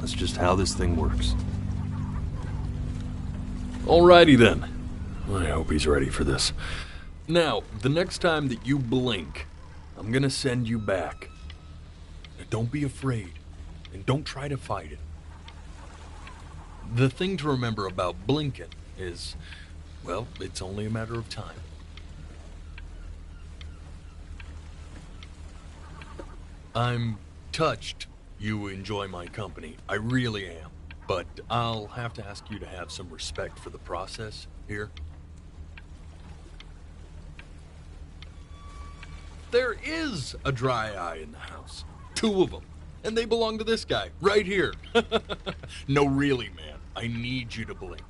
That's just how this thing works. Alrighty then. I hope he's ready for this. Now, the next time that you blink, I'm gonna send you back. Now, don't be afraid, and don't try to fight it. The thing to remember about blinking is, well, it's only a matter of time. I'm touched you enjoy my company. I really am. But I'll have to ask you to have some respect for the process here. There is a dry eye in the house. 2 of them. And they belong to this guy, right here. No, really, man. I need you to blink.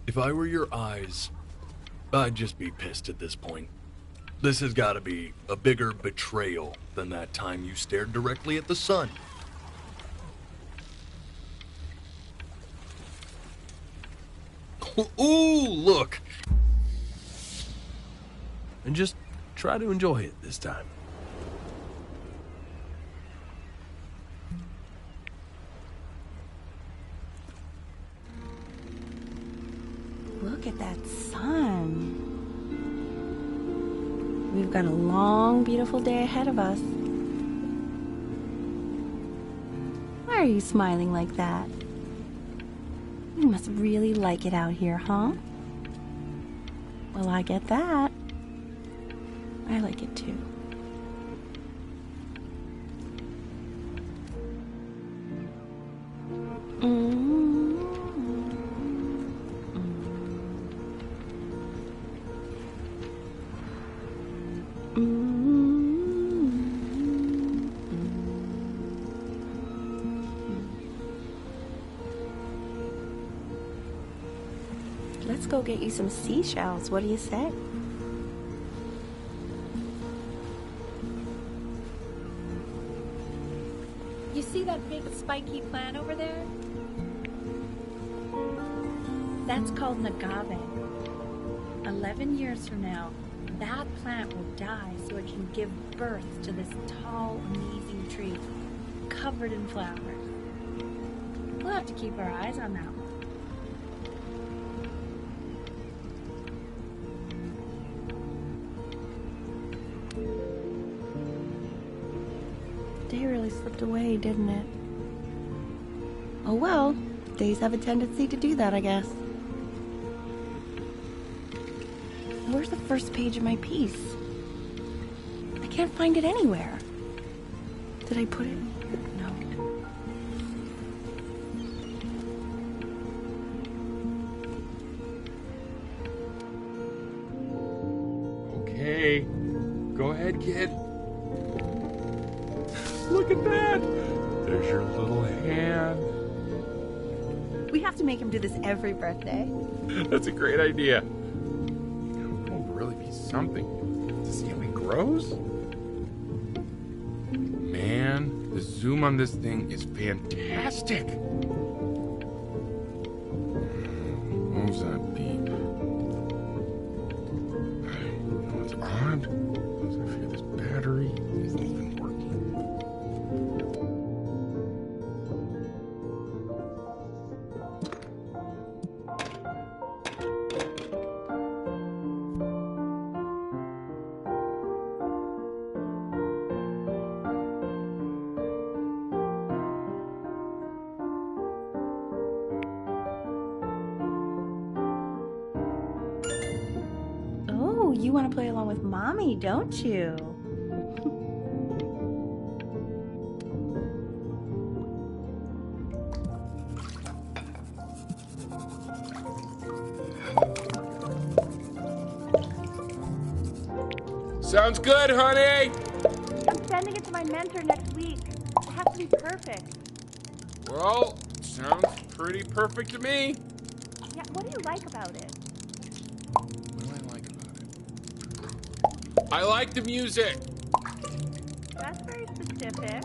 If I were your eyes, I'd just be pissed at this point. This has got to be a bigger betrayal than that time you stared directly at the sun. Ooh, look! And just try to enjoy it this time. Look at that sun. We've got a long, beautiful day ahead of us. Why are you smiling like that? You must really like it out here, huh? Well, I get that. I like it too. Let's go get you some seashells. What do you say? You see that big spiky plant over there? That's called an agave. 11 years from now, that plant will die so it can give birth to this tall, amazing tree, covered in flowers. We'll have to keep our eyes on that one. Day really slipped away, didn't it? Oh well, days have a tendency to do that, I guess. Where's the first page of my piece? I can't find it anywhere. Did I put it? No. Okay, go ahead, kid. Look at that! There's your little hand. We have to make him do this every birthday. That's a great idea. It will really be something to see how he grows. Man, the zoom on this thing is fantastic. Moves that beep. Oh, it's odd. I feel this battery isn't even working. Oh, you want to play along with Mommy, don't you? Sounds good, honey! I'm sending it to my mentor next week. It has to be perfect. Well, sounds pretty perfect to me. Yeah, what do you like about it? What do I like about it? I like the music. That's very specific.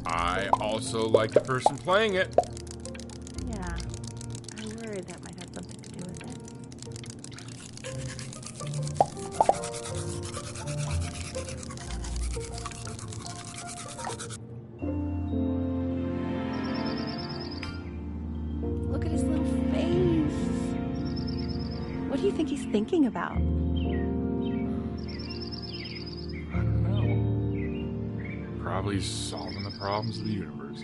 I also like the person playing it. Yeah, I worried that might have something to do with it. thinking about? I don't know. Probably solving the problems of the universe.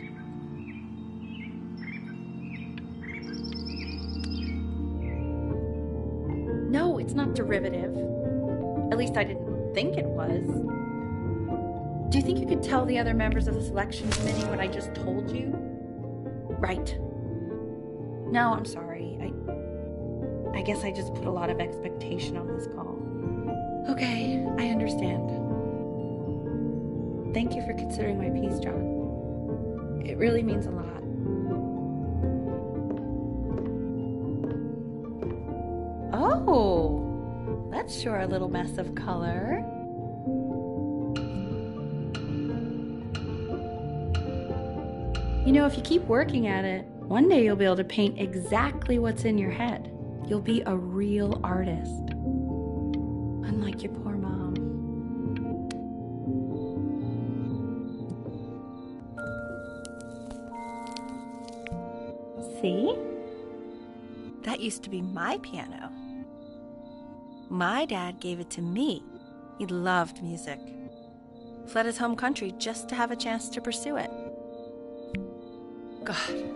No, it's not derivative. At least I didn't think it was. Do you think you could tell the other members of the selection committee what I just told you? Right. No, I'm sorry. I guess I just put a lot of expectation on this call. Okay, I understand. Thank you for considering my piece, John. It really means a lot. Oh, that's sure a little mess of color. You know, if you keep working at it, one day you'll be able to paint exactly what's in your head. You'll be a real artist. Unlike your poor mom. See? That used to be my piano. My dad gave it to me. He loved music. Fled his home country just to have a chance to pursue it. God,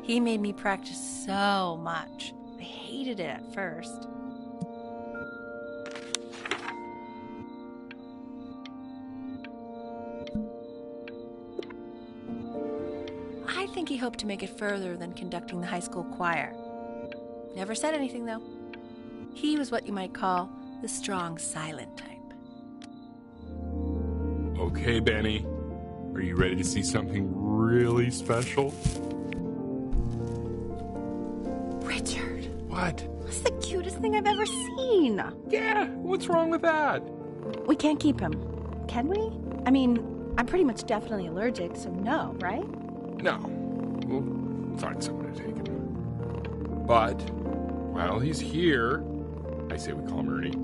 he made me practice so much. I hated it at first. I think he hoped to make it further than conducting the high school choir. Never said anything, though. He was what you might call the strong, silent type. Okay, Benny. Are you ready to see something really special? Richard, What? that's the cutest thing I've ever seen. Yeah, what's wrong with that? We can't keep him, can we? I mean, I'm pretty much definitely allergic, so no, right? No. We'll find someone to take him. But, while he's here, I say we call him Ernie.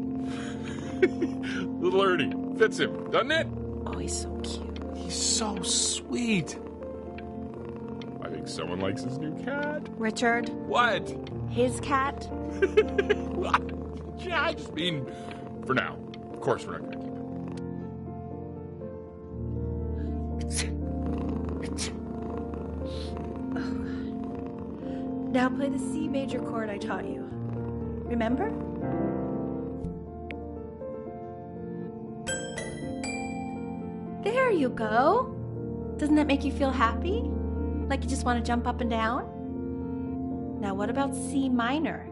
Little Ernie. Fits him, doesn't it? Oh, he's so cute. He's so sweet. I think someone likes his new cat. Richard, What? his cat? Yeah, I just mean, for now. Of course we're not going to keep him. Now play the C major chord I taught you. Remember? There you go. Doesn't that make you feel happy? Like you just want to jump up and down? Now what about C minor?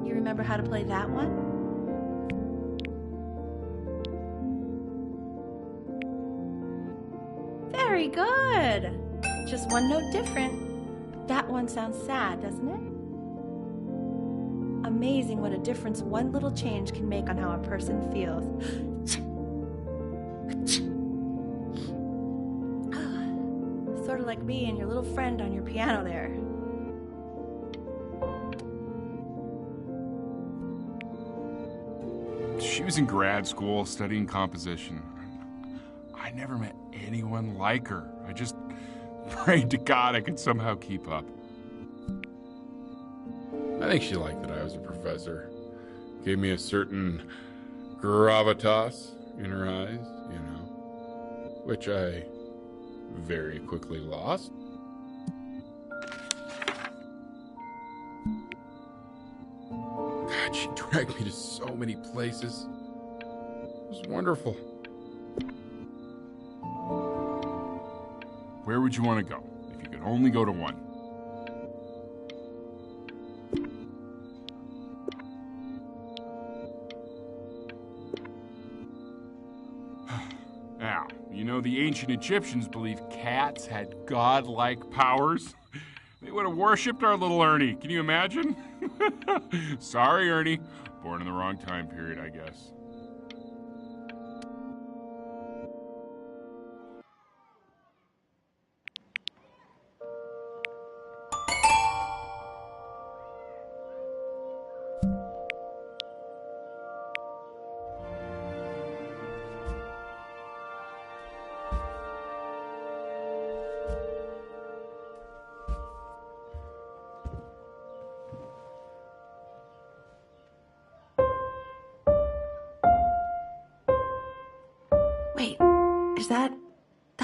You remember how to play that one? Very good. Just one note different. That one sounds sad, doesn't it? Amazing what a difference one little change can make on how a person feels. Sort of like me and your little friend on your piano there. She was in grad school studying composition. I never met anyone like her. I just prayed to God I could somehow keep up. I think she liked that I was a professor. Gave me a certain gravitas in her eyes, you know, which I very quickly lost. God, she dragged me to so many places. It was wonderful. Where would you want to go if you could only go to one? Now, you know the ancient Egyptians believed cats had godlike powers. They would have worshipped our little Ernie. Can you imagine? Sorry, Ernie. Born in the wrong time period, I guess.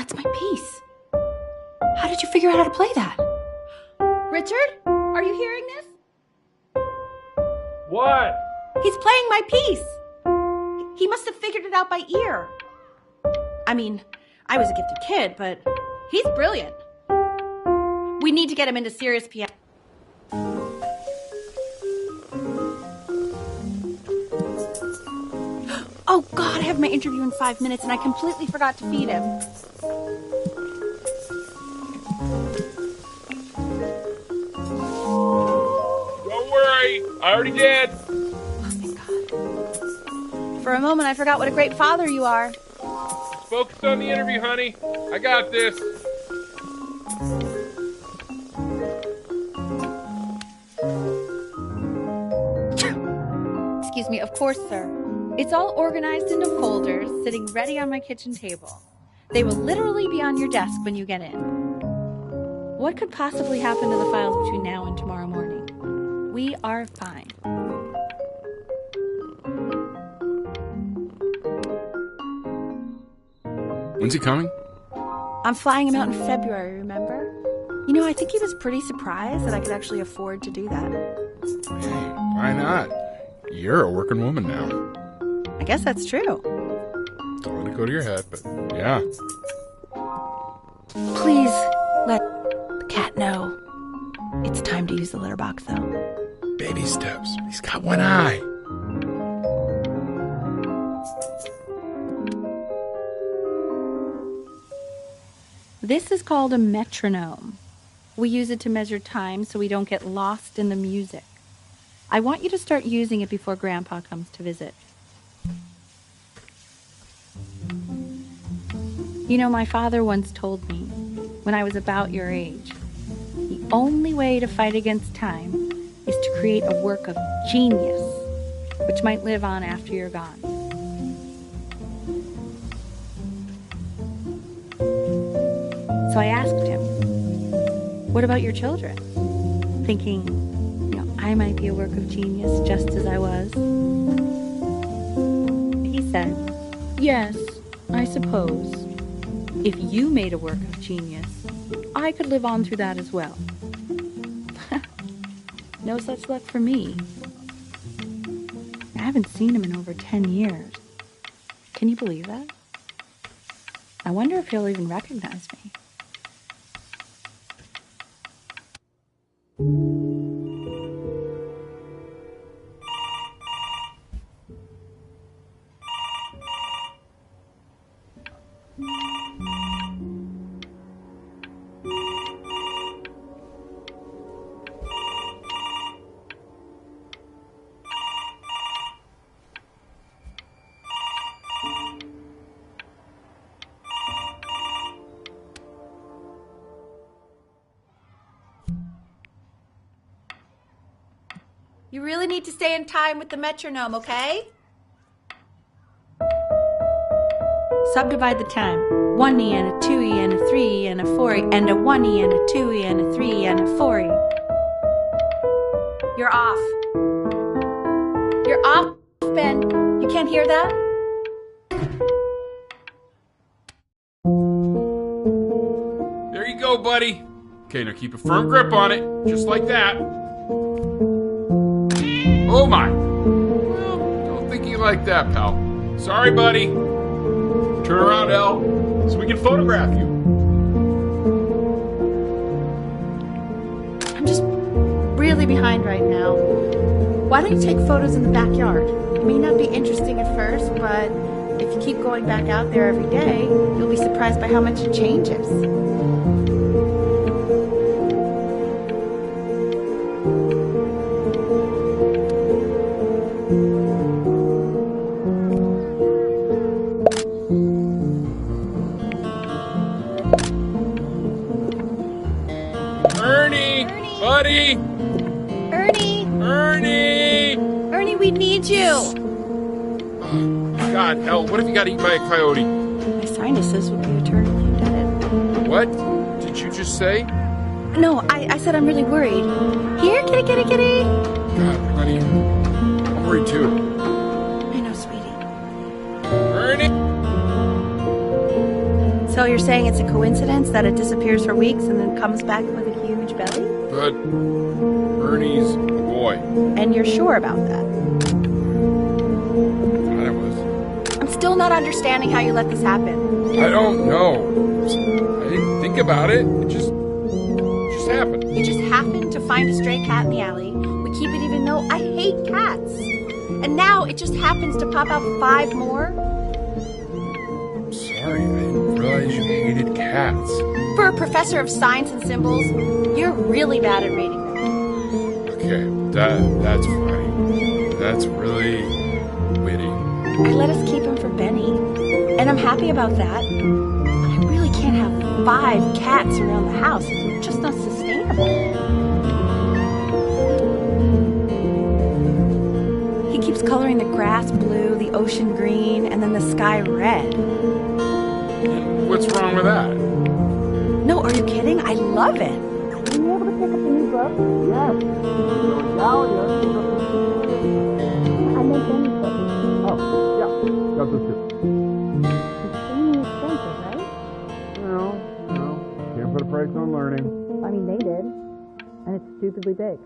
That's my piece. How did you figure out how to play that? Richard, are you hearing this? What? He's playing my piece. He must have figured it out by ear. I mean, I was a gifted kid, but he's brilliant. We need to get him into serious piano. Oh God, I have my interview in 5 minutes and I completely forgot to feed him. Don't worry, I already did. Oh, thank God. For a moment, I forgot what a great father you are. Focus on the interview, honey. I got this. Excuse me, of course, sir. It's all organized into folders, sitting ready on my kitchen table. They will literally be on your desk when you get in. What could possibly happen to the files between now and tomorrow morning? We are fine. When's he coming? I'm flying him out in February, remember? You know, I think he was pretty surprised that I could actually afford to do that. Hey, why not? You're a working woman now. I guess that's true. Don't let it go to your head, but yeah. Please let the cat know. It's time to use the litter box, though. Baby steps. He's got one eye. This is called a metronome. We use it to measure time so we don't get lost in the music. I want you to start using it before Grandpa comes to visit. You know, my father once told me, when I was about your age, the only way to fight against time is to create a work of genius, which might live on after you're gone. So I asked him, what about your children? Thinking, you know, I might be a work of genius just as I was. He said, yes, I suppose. If you made a work of genius, I could live on through that as well. No such luck for me. I haven't seen him in over 10 years. Can you believe that? I wonder if he'll even recognize me. You really need to stay in time with the metronome, okay? Subdivide the time. 1E and a 2E and a 3E and a 4E and a 1E and a 2E and a 3E and a 4E. You're off. You're off, Ben. You can't hear that? There you go, buddy. Okay, now keep a firm grip on it, just like that. Oh my! Well, don't think you like that, pal. Sorry, buddy. Turn around, Elle, so we can photograph you. I'm just really behind right now. Why don't you take photos in the backyard? It may not be interesting at first, but if you keep going back out there every day, you'll be surprised by how much it changes. Ernie! Buddy! Ernie! Ernie! Ernie, we need you! God, Elle, what if you got eaten by a coyote? My sinuses would be eternally indebted. What did you just say? No, I said I'm really worried. Here, kitty, kitty, kitty! God, honey, I'm worried too. I know, sweetie. Ernie? So So you're saying it's a coincidence that it disappears for weeks and then comes back with a huge belly? But Ernie's a boy. And you're sure about that? Thought I was. I'm still not understanding how you let this happen. I don't know. I didn't think about it. It just happened. You just happened to find a stray cat in the alley. We keep it even though I hate cats. And now it just happens to pop out 5 more? Sorry, I didn't realize you hated cats. For a professor of science and symbols, you're really bad at reading them. Okay, that's funny. That's really witty. I let us keep him for Benny, and I'm happy about that. But I really can't have 5 cats around the house. It's just not sustainable. He keeps coloring the grass blue, the ocean green, and then the sky red. And what's wrong with that? No, are you kidding? I love it. Are you able to pick up the new book? Yes. I meant Benny's book. Oh, yeah. Got this too. Extremely expensive, right? No. Can't put a price on learning. I mean, they did. And it's stupidly big.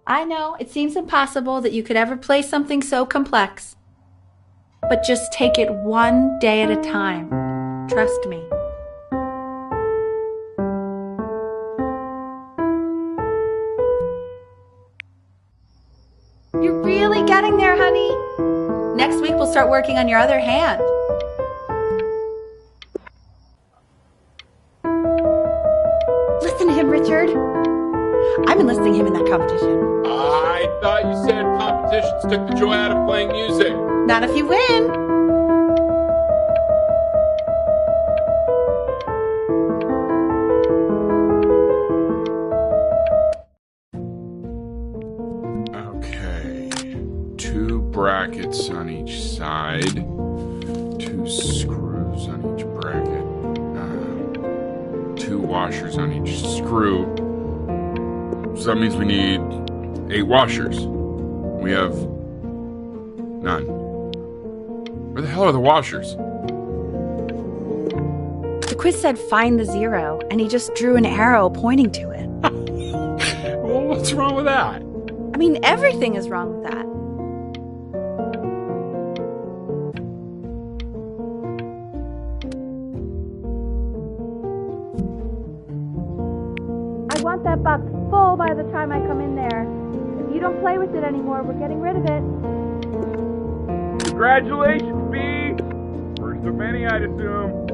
I know, it seems impossible that you could ever play something so complex. But just take it one day at a time. Trust me. You're really getting there, honey. Next week we'll start working on your other hand. Listen to him, Richard. I'm enlisting him in that competition. I thought you said competitions took the joy out of playing music. Not if you win. Okay. 2 brackets on each side. 2 screws on each bracket. 2 washers on each screw. So that means we need 8 washers. We have none. Where the hell are the washers? The quiz said find the 0, and he just drew an arrow pointing to it. Well, what's wrong with that? I mean, everything is wrong with that. I want that box full by the time I come in there. If you don't play with it anymore, we're getting rid of it. Congratulations, B! First of many, I'd assume.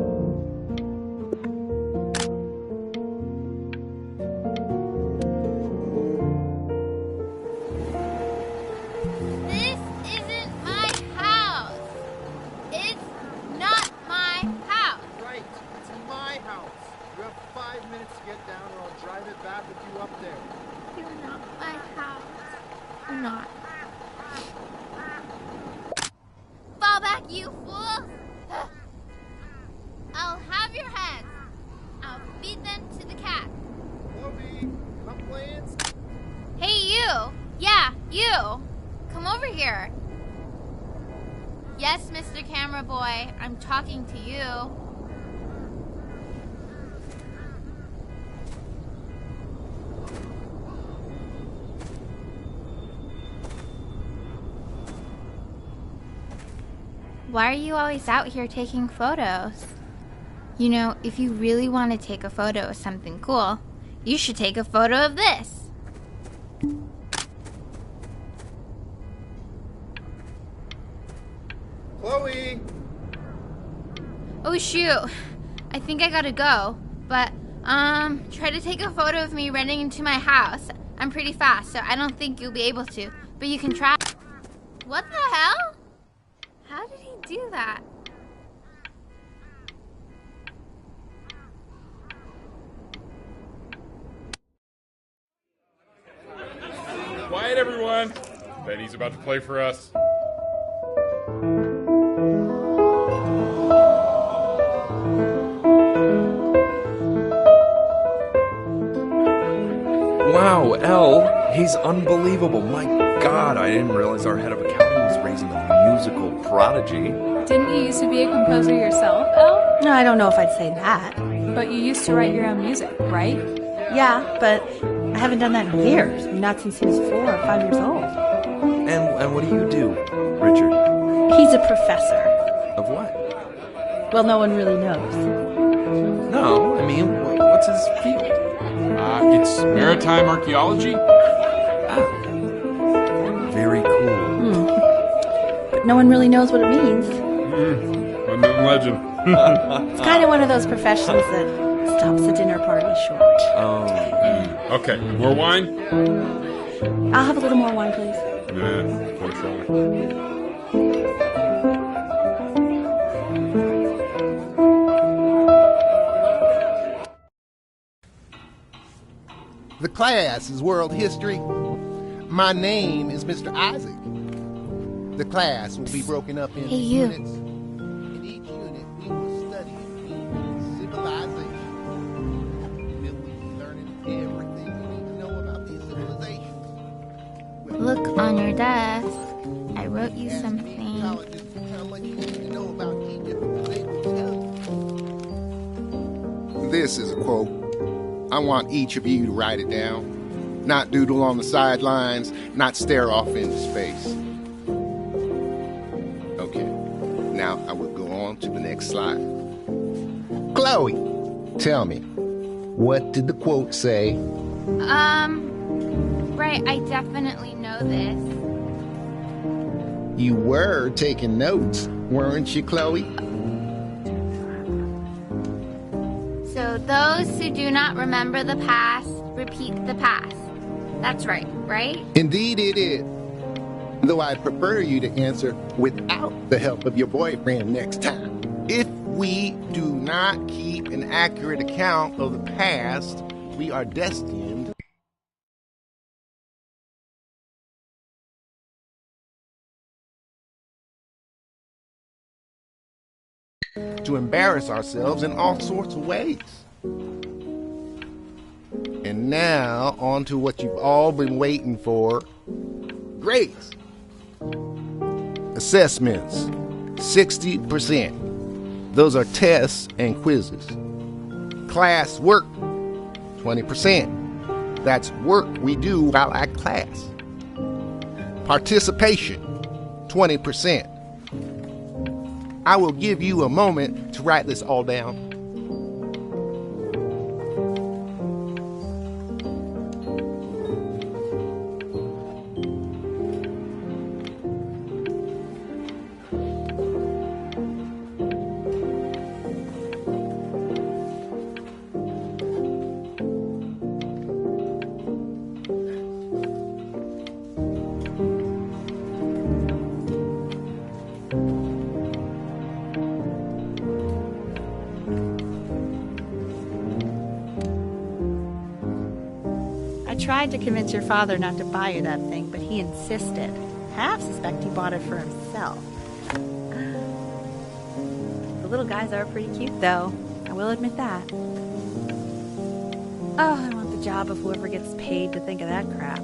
This isn't my house. It's not my house. Right, it's my house. You have 5 minutes to get down or I'll drive it back with you up there. You're not my house. You're not. Fall back, you fool! I'll have your heads. I'll feed them to the cat. Chloe, come play. Hey, you! Yeah, you! Come over here. Yes, Mr. Camera Boy, I'm talking to you. Why are you always out here taking photos? You know, if you really want to take a photo of something cool, you should take a photo of this. Chloe! Oh shoot, I think I gotta go. But, try to take a photo of me running into my house. I'm pretty fast, so I don't think you'll be able to. But you can try. What the hell? How did he do that? everyone. Benny's about to play for us. Wow, Elle, he's unbelievable. My God, I didn't realize our head of accounting was raising a musical prodigy. Didn't you used to be a composer yourself, Elle? No, I don't know if I'd say that. But you used to write your own music, right? Yeah, but I haven't done that in years. Not since he was 4 or 5 years old. And what do you do, Richard? He's a professor. Of what? Well, no one really knows. No, I mean, what's his field? It's maritime archaeology. Very cool. But no one really knows what it means. London legend. It's kind of one of those professions that stops a dinner party short. Okay, more wine? I'll have a little more wine, please. Yeah, for sure. The class is world history. My name is Mr. Isaac. The class will be broken up into Hey, you. units. In each unit, we will study human civilization. We'll be learning everything you need to know about these civilizations. We'll Look on your desk. I wrote you ask something. Egyptologists how much you need to know about Egypt, and they will tell you. This is a quote. I want each of you to write it down, not doodle on the sidelines, not stare off into space. Okay, now I will go on to the next slide. Chloe, tell me, what did the quote say? Right, I definitely know this. You were taking notes, weren't you, Chloe? So those who do not remember the past, repeat the past. That's right, right? Indeed it is. Though I'd prefer you to answer without the help of your boyfriend next time. If we do not keep an accurate account of the past, we are destined to embarrass ourselves in all sorts of ways. And now, on to what you've all been waiting for. Grades. Assessments, 60%. Those are tests and quizzes. Class work, 20%. That's work we do while at class. Participation, 20%. I will give you a moment to write this all down. I tried to convince your father not to buy you that thing, but he insisted. Half suspect he bought it for himself. The little guys are pretty cute, though. I will admit that. Oh, I want the job of whoever gets paid to think of that crap.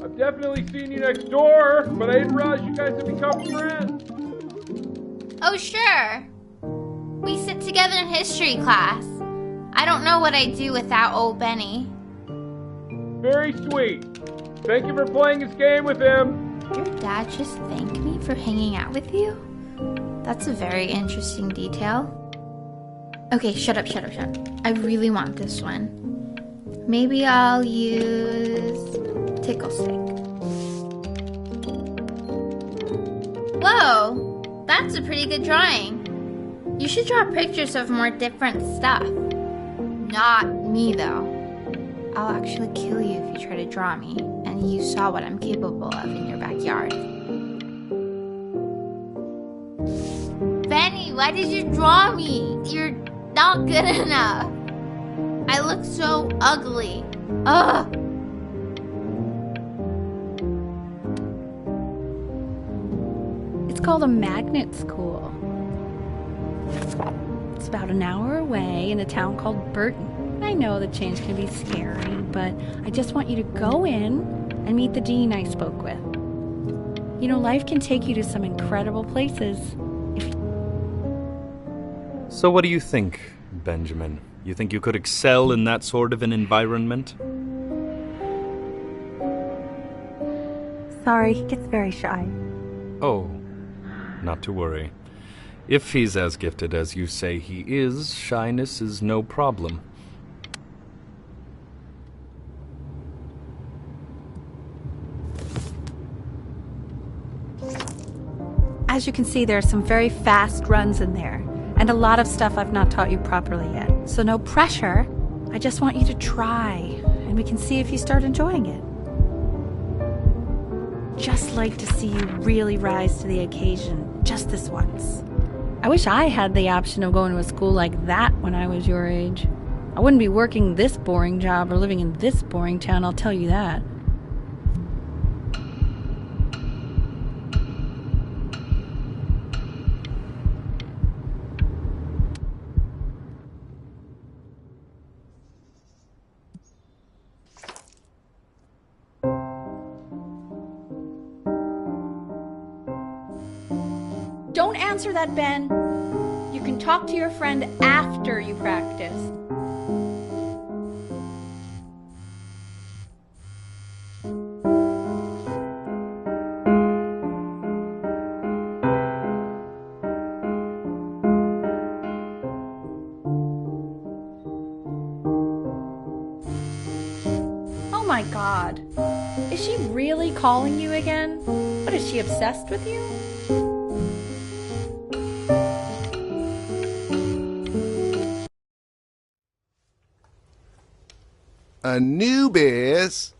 I've definitely seen you next door, but I didn't realize you guys had become friends. Oh, sure. We sit together in history class. I don't know what I'd do without old Benny. Very sweet. Thank you for playing this game with him. Your dad just thanked me for hanging out with you? That's a very interesting detail. Okay, shut up. I really want this one. Maybe I'll use Tickle Stick. Whoa, that's a pretty good drawing. You should draw pictures of more different stuff. Not me, though. I'll actually kill you if you try to draw me, and you saw what I'm capable of in your backyard. Benny, why did you draw me? You're not good enough. I look so ugly. Ugh. It's called a magnet school. It's about an hour away in a town called Burton. I know the change can be scary, but I just want you to go in and meet the dean I spoke with. You know, life can take you to some incredible places. So what do you think, Benjamin? You think you could excel in that sort of an environment? Sorry, he gets very shy. Oh, not to worry. If he's as gifted as you say he is, shyness is no problem. As you can see, there are some very fast runs in there, and a lot of stuff I've not taught you properly yet. So no pressure. I just want you to try, and we can see if you start enjoying it. Just like to see you really rise to the occasion, just this once. I wish I had the option of going to a school like that when I was your age. I wouldn't be working this boring job or living in this boring town, I'll tell you that. Don't answer that, Ben. You can talk to your friend after you practice. Oh my God. Is she really calling you again? What, is she obsessed with you? Anubis,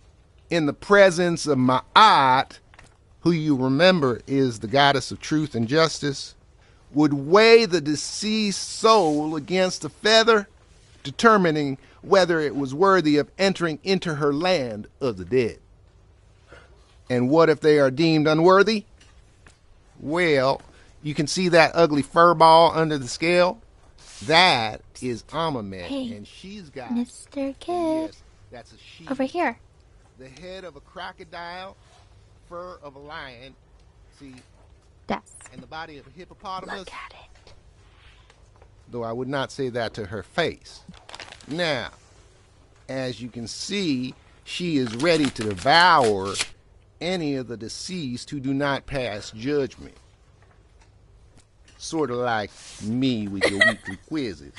in the presence of Ma'at, who you remember is the goddess of truth and justice, would weigh the deceased soul against a feather, determining whether it was worthy of entering into her land of the dead. And what if they are deemed unworthy? Well, you can see that ugly fur ball under the scale? That is Amamet, Hey, and she's got... Mr. Kid. Yes, that's a she. Over here. The head of a crocodile, fur of a lion, see, Yes. and the body of a hippopotamus. Look at it. Though I would not say that to her face. Now, as you can see, she is ready to devour any of the deceased who do not pass judgment. Sort of like me with your weekly quizzes.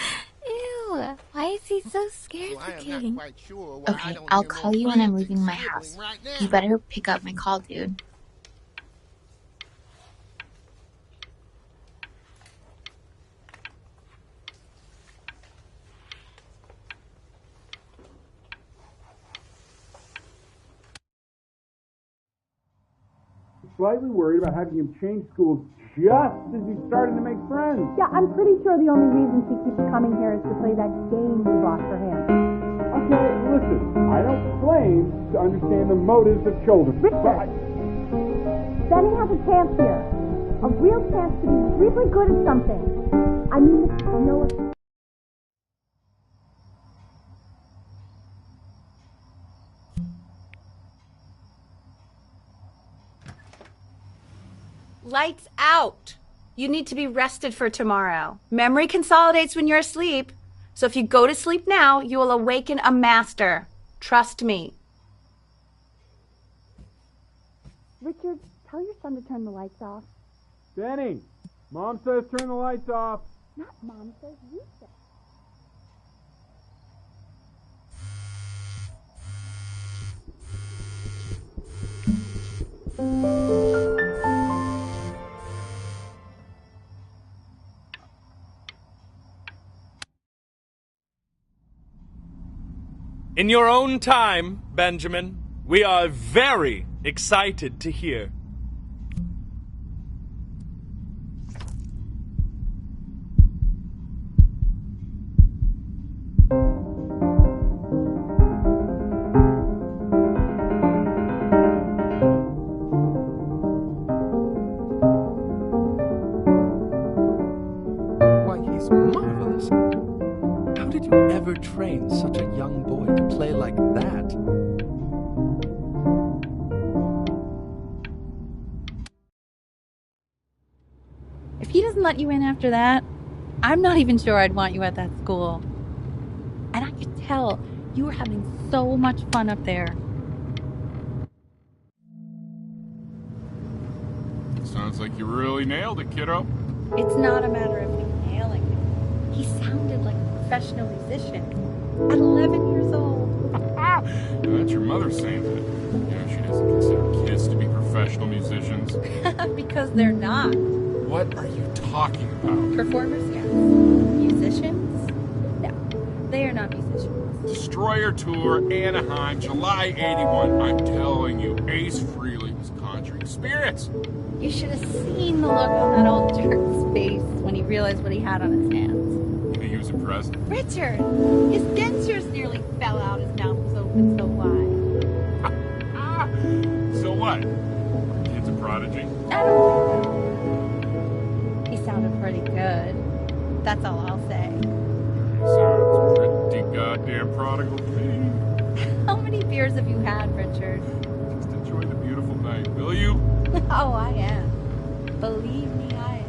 Ew. Why is he so scared So I am looking? not quite sure why I Okay, don't I'll hear call more you when I'm friends leaving my sniveling house. right now. You better pick up my call, dude. Slightly worried about having him change schools just as he's starting to make friends. Yeah, I'm pretty sure the only reason she keeps coming here is to play that game we bought for him. Okay, listen, I don't claim to understand the motives of children. Richard, Benny has a chance here. A real chance to be really good at something. I mean, this is no... Lights out. You need to be rested for tomorrow. Memory consolidates when you're asleep. So if you go to sleep now, you will awaken a master. Trust me. Richard, tell your son to turn the lights off. Danny, Mom says turn the lights off. Not Mom says, you say. In your own time, Benjamin, we are very excited to hear. ever trained such a young boy to play like that? If he doesn't let you in after that, I'm not even sure I'd want you at that school. And I could tell you were having so much fun up there. Sounds like you really nailed it, kiddo. It's not a matter of me nailing it. He sounded like a professional musician at 11 years old. That's your mother saying that. Yeah, she doesn't consider kids to be professional musicians. Because they're not. What are you talking about? Performers, yes. Musicians? No, they are not musicians. Destroyer Tour, Anaheim, July 81. I'm telling you, Ace Frehley was conjuring spirits. You should have seen the look on that old jerk's face when he realized what he had on his hands. You think he was impressed? Richard, his dentures nearly fell out. His mouth was open so wide. So what? Kid's a prodigy? I don't think so. He sounded pretty good. That's all I'll say. Sounds pretty goddamn prodigal to me. How many beers have you had, Richard? Just enjoy the beautiful night, will you? Oh, I am. Believe me, I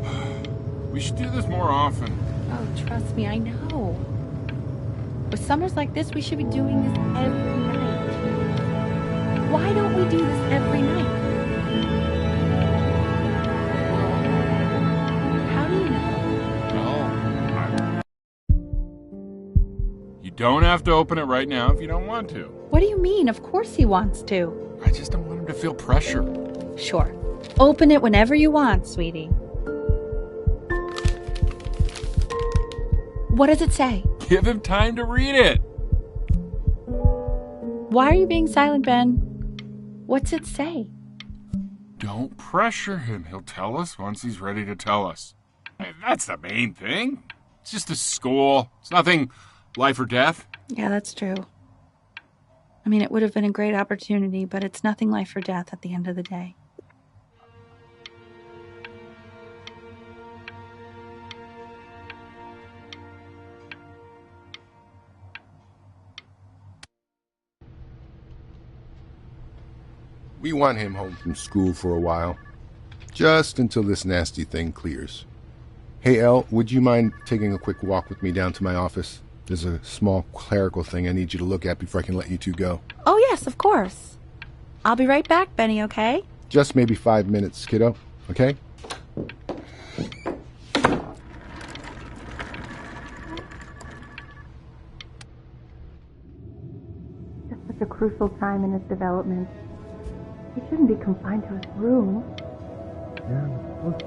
am. We should do this more often. Oh, trust me, I know. With summers like this, we should be doing this every night. Why don't we do this every night? How do you know? You don't have to open it right now if you don't want to. What do you mean? Of course he wants to. I just don't want him to feel pressure. Sure. Open it whenever you want, sweetie. What does it say? Give him time to read it. Why are you being silent, Ben? What's it say? Don't pressure him. He'll tell us once he's ready to tell us. Hey, that's the main thing. It's just a school. It's nothing life or death. Yeah, that's true. I mean, it would have been a great opportunity, but it's nothing life or death at the end of the day. We want him home from school for a while. Just until this nasty thing clears. Hey, Elle, would you mind taking a quick walk with me down to my office? There's a small clerical thing I need you to look at before I can let you two go. Oh, yes, of course. I'll be right back, Benny, okay? Just maybe 5 minutes, kiddo, okay? It's such a crucial time in his development. He shouldn't be confined to his room. Yeah, look,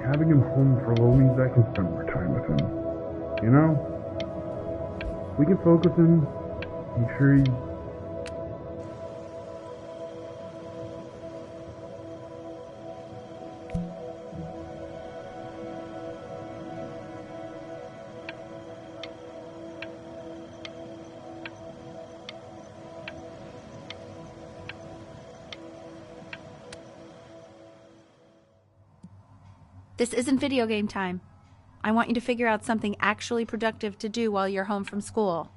having him home for a little means I can spend more time with him. You know? We can focus him, make sure he... This isn't video game time. I want you to figure out something actually productive to do while you're home from school.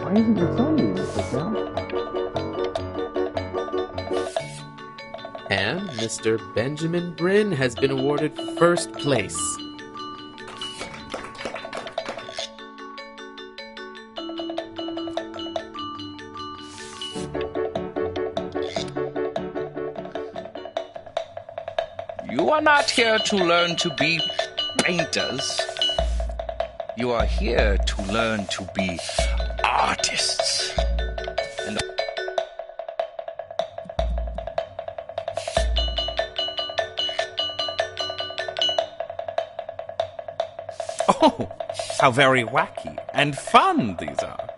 Why isn't your son doing this now? And Mr. Benjamin Bryn has been awarded first place. You are not here to learn to be painters. You are here to learn to be artists. And Oh, how very wacky and fun these are.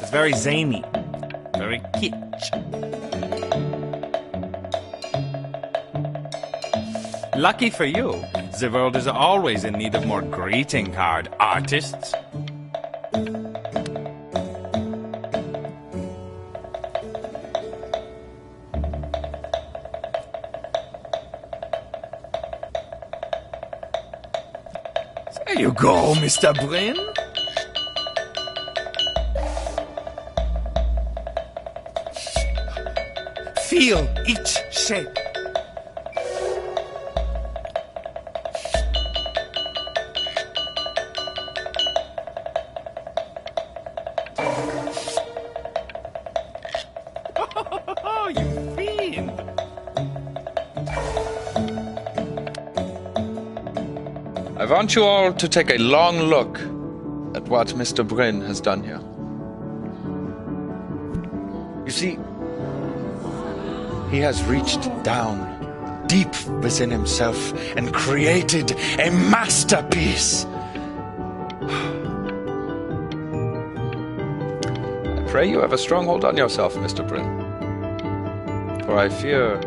It's very zany, very kitsch. Lucky for you, the world is always in need of more greeting card artists. There you go, Mr. Bryn. Feel each shape. Oh, you fiend! I want you all to take a long look at what Mr. Bryn has done here. You see, he has reached down deep within himself and created a masterpiece. I pray you have a strong hold on yourself, Mr. Bryn. For I fear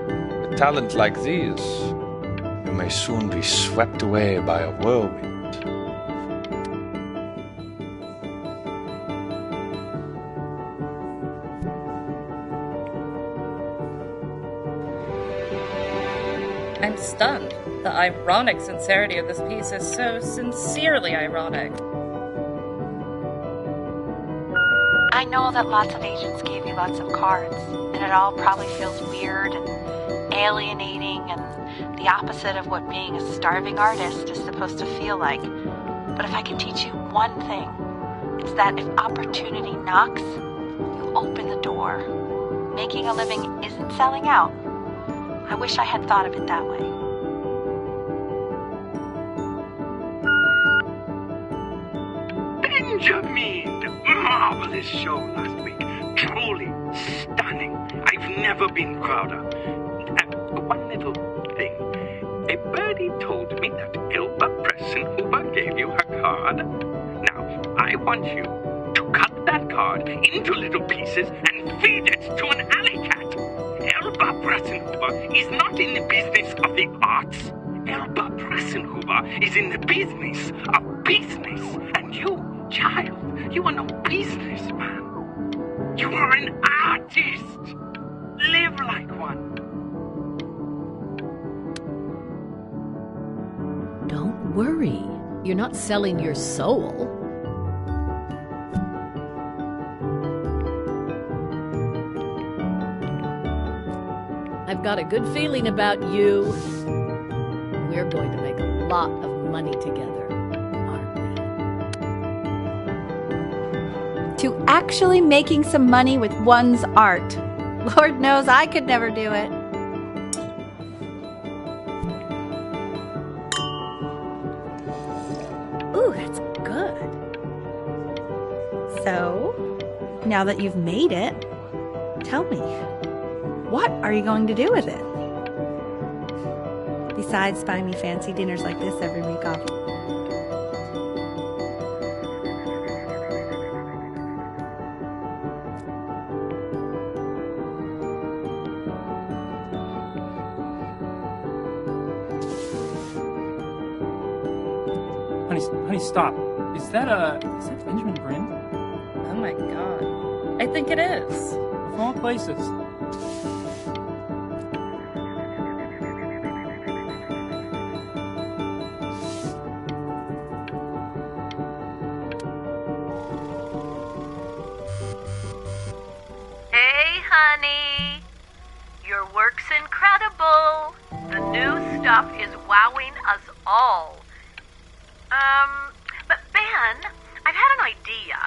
with talent like these, you may soon be swept away by a whirlwind. I'm stunned. The ironic sincerity of this piece is so sincerely ironic. I know that lots of agents gave you lots of cards, and it all probably feels weird and alienating and the opposite of what being a starving artist is supposed to feel like. But if I can teach you one thing, it's that if opportunity knocks, you open the door. Making a living isn't selling out. I wish I had thought of it that way. Benjamin! Marvelous show last week. Truly stunning. I've never been prouder. One little thing. A birdie told me that Ilba Pressenhuber gave you her card. Now, I want you to cut that card into little pieces and feed it to an alley cat. Elba Pressenhuber is not in the business of the arts. Elba Pressenhuber is in the business of business. And you, child, you are no businessman. You are an artist. Live like one. Don't worry. You're not selling your soul. I've got a good feeling about you. We're going to make a lot of money together, aren't we? To actually making some money with one's art. Lord knows I could never do it. Ooh, that's good. So, now that you've made it, tell me, what are you going to do with it? Besides buy me fancy dinners like this every week off. Honey, stop. Is that Benjamin Bryn? Oh my god. I think it is. Of all places. Hey, honey. Your work's incredible. The new stuff is wowing us all. But Ben, I've had an idea.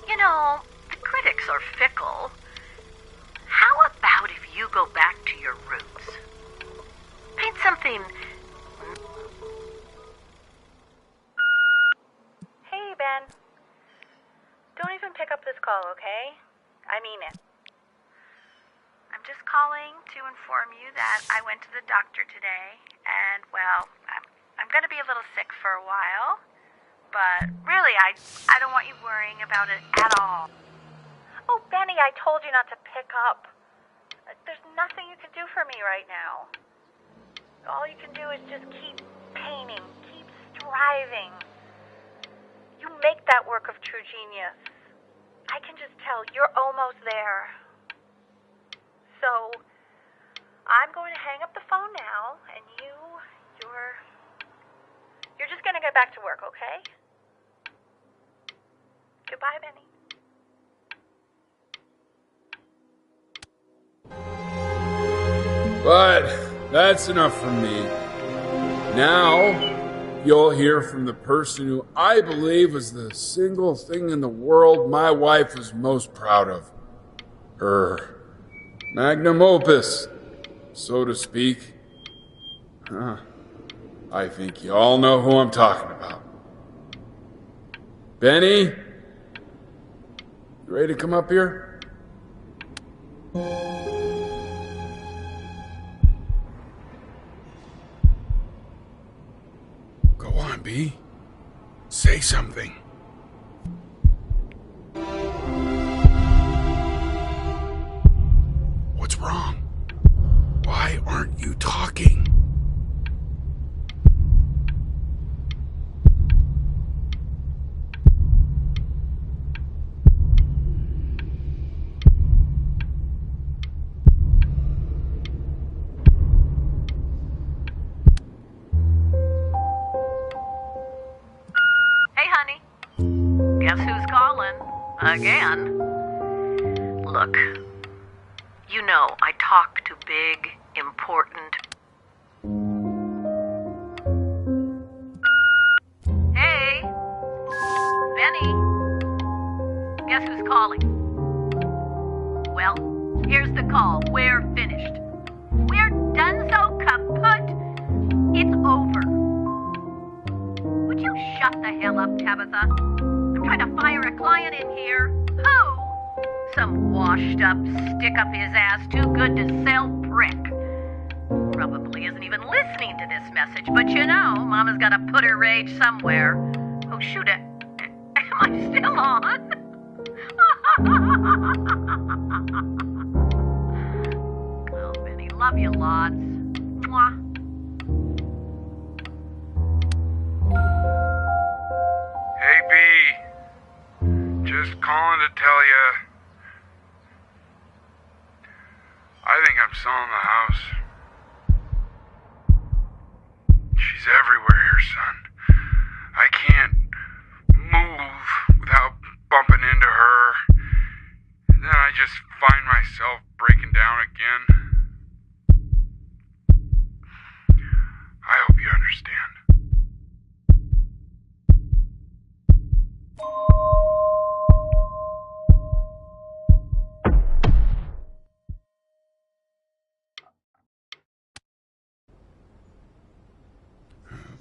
You know, the critics are fickle. How about if you go back to your roots? Paint something... Hey, Ben. Don't even pick up this call, okay? I mean it. inform you that I went to the doctor today, and, well, I'm going to be a little sick for a while, but really, I don't want you worrying about it at all. Oh, Benny, I told you not to pick up. There's nothing you can do for me right now. All you can do is just keep painting, keep striving. You make that work of true genius. I can just tell you're almost there. So, I'm going to hang up the phone now, and you're just going to get back to work, okay? Goodbye, Benny. But that's enough from me. Now, you'll hear from the person who I believe is the single thing in the world my wife was most proud of. Her magnum opus, so to speak. I think you all know who I'm talking about. Benny? You ready to come up here? Go on, B. Say something. What's wrong? Why aren't you talking? Hey, honey. Guess who's calling? Again. Look. You know, I talk to big, important... Hey! Benny! Guess who's calling? Well, here's the call. We're finished. We're done so kaput. It's over. Would you shut the hell up, Tabitha? I'm trying to fire a client in here. Who? Some washed-up, stick-up-his-ass, too-good-to-sell prick. Probably isn't even listening to this message, but you know, Mama's got to put her rage somewhere. Oh, shoot it. Am I still on? Oh, Benny, love you lots. Mwah. Hey, B. Just calling to tell you. I think I'm selling the house. She's everywhere here, son. I can't move without bumping into her. And then I just find myself breaking down again. I hope you understand.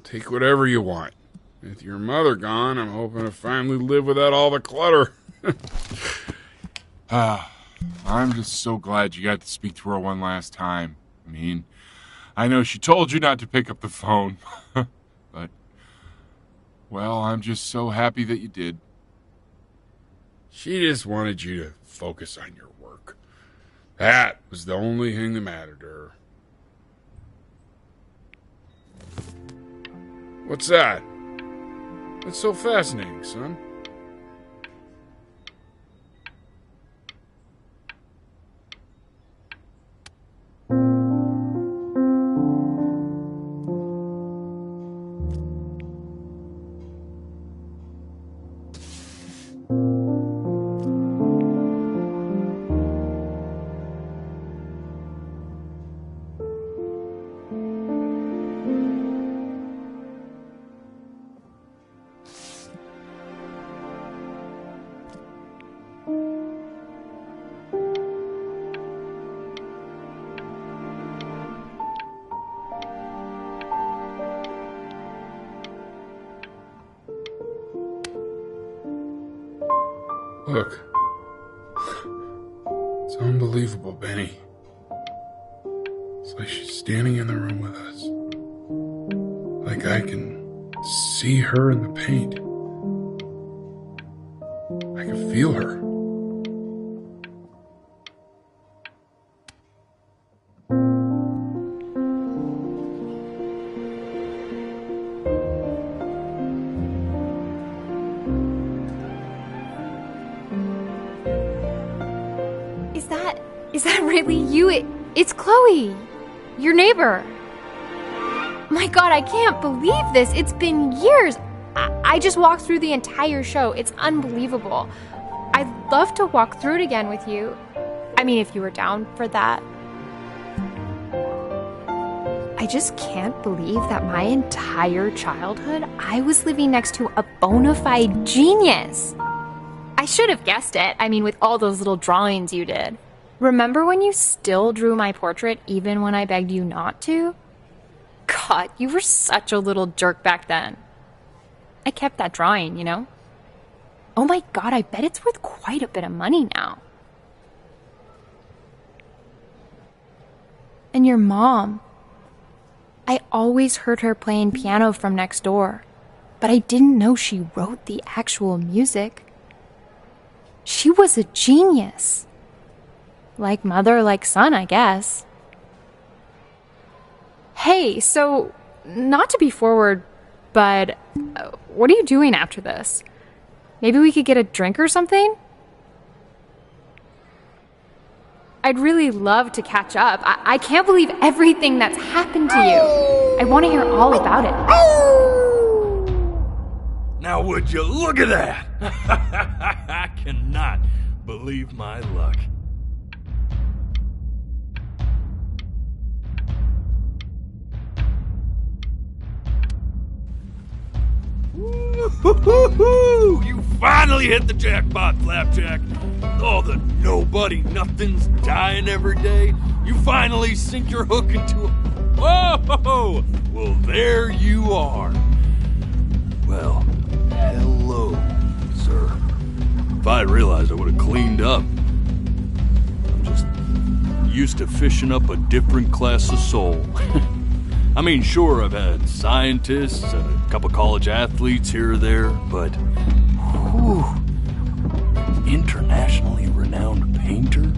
Take whatever you want. With your mother gone, I'm hoping to finally live without all the clutter. I'm just so glad you got to speak to her one last time. I mean, I know she told you not to pick up the phone, but, well, I'm just so happy that you did. She just wanted you to focus on your work. That was the only thing that mattered to her. What's that? What's so fascinating, son? Look, it's unbelievable, Benny. It's like she's standing in the room with us. Like I can see her in the paint. I can feel her. Is that really you? It's Chloe, your neighbor. My God, I can't believe this. It's been years. I just walked through the entire show. It's unbelievable. I'd love to walk through it again with you. I mean, if you were down for that. I just can't believe that my entire childhood, I was living next to a bona fide genius. I should have guessed it. I mean, with all those little drawings you did. Remember when you still drew my portrait even when I begged you not to? God, you were such a little jerk back then. I kept that drawing, you know? Oh my God, I bet it's worth quite a bit of money now. And your mom. I always heard her playing piano from next door, but I didn't know she wrote the actual music. She was a genius. Like mother, like son, I guess. Hey, so, not to be forward, but what are you doing after this? Maybe we could get a drink or something? I'd really love to catch up. I can't believe everything that's happened to you. I want to hear all about it. Now would you look at that? I cannot believe my luck. Woo-hoo-hoo-hoo! You finally hit the jackpot, Flapjack. All the nobody nothings dying every day. You finally sink your hook into a... Whoa! Well, there you are. Well, hello, sir. If I had realized, I would have cleaned up. I'm just used to fishing up a different class of soul. I mean, sure, I've had scientists and a couple college athletes here or there, but whew, internationally renowned painter?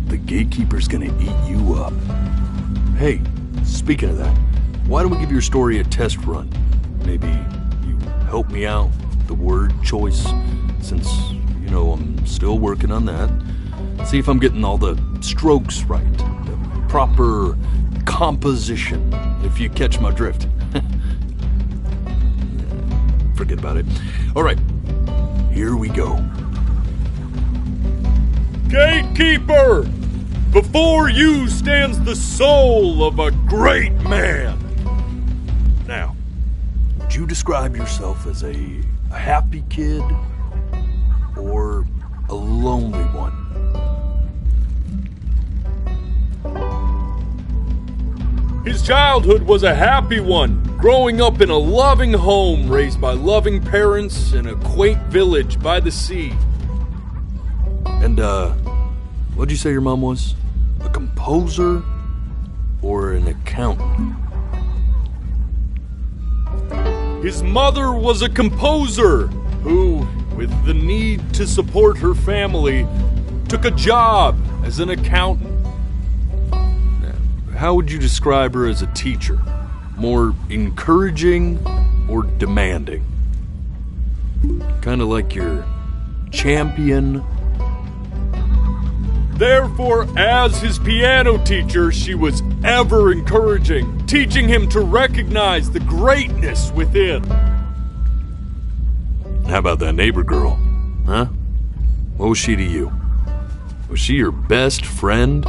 The gatekeeper's gonna eat you up. Hey, speaking of that, why don't we give your story a test run? Maybe you help me out with the word choice, since, you know, I'm still working on that. See if I'm getting all the strokes right, the proper composition, if you catch my drift. Forget about it. All right, here we go. Gatekeeper! Before you stands the soul of a great man. Now, would you describe yourself as a happy kid or a lonely one? His childhood was a happy one, growing up in a loving home, raised by loving parents in a quaint village by the sea. And, what'd you say your mom was? A composer or an accountant? His mother was a composer who, with the need to support her family, took a job as an accountant. How would you describe her as a teacher? More encouraging or demanding? Kind of like your champion. Therefore, as his piano teacher, she was ever encouraging, teaching him to recognize the greatness within. How about that neighbor girl? Huh? What was she to you? Was she your best friend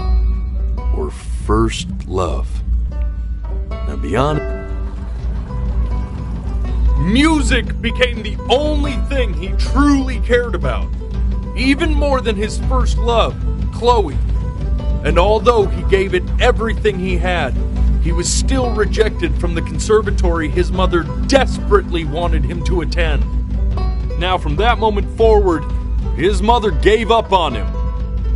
or first love? Now be honest. Music became the only thing he truly cared about, even more than his first love, Chloe. And although he gave it everything he had, he was still rejected from the conservatory his mother desperately wanted him to attend. Now, from that moment forward, his mother gave up on him.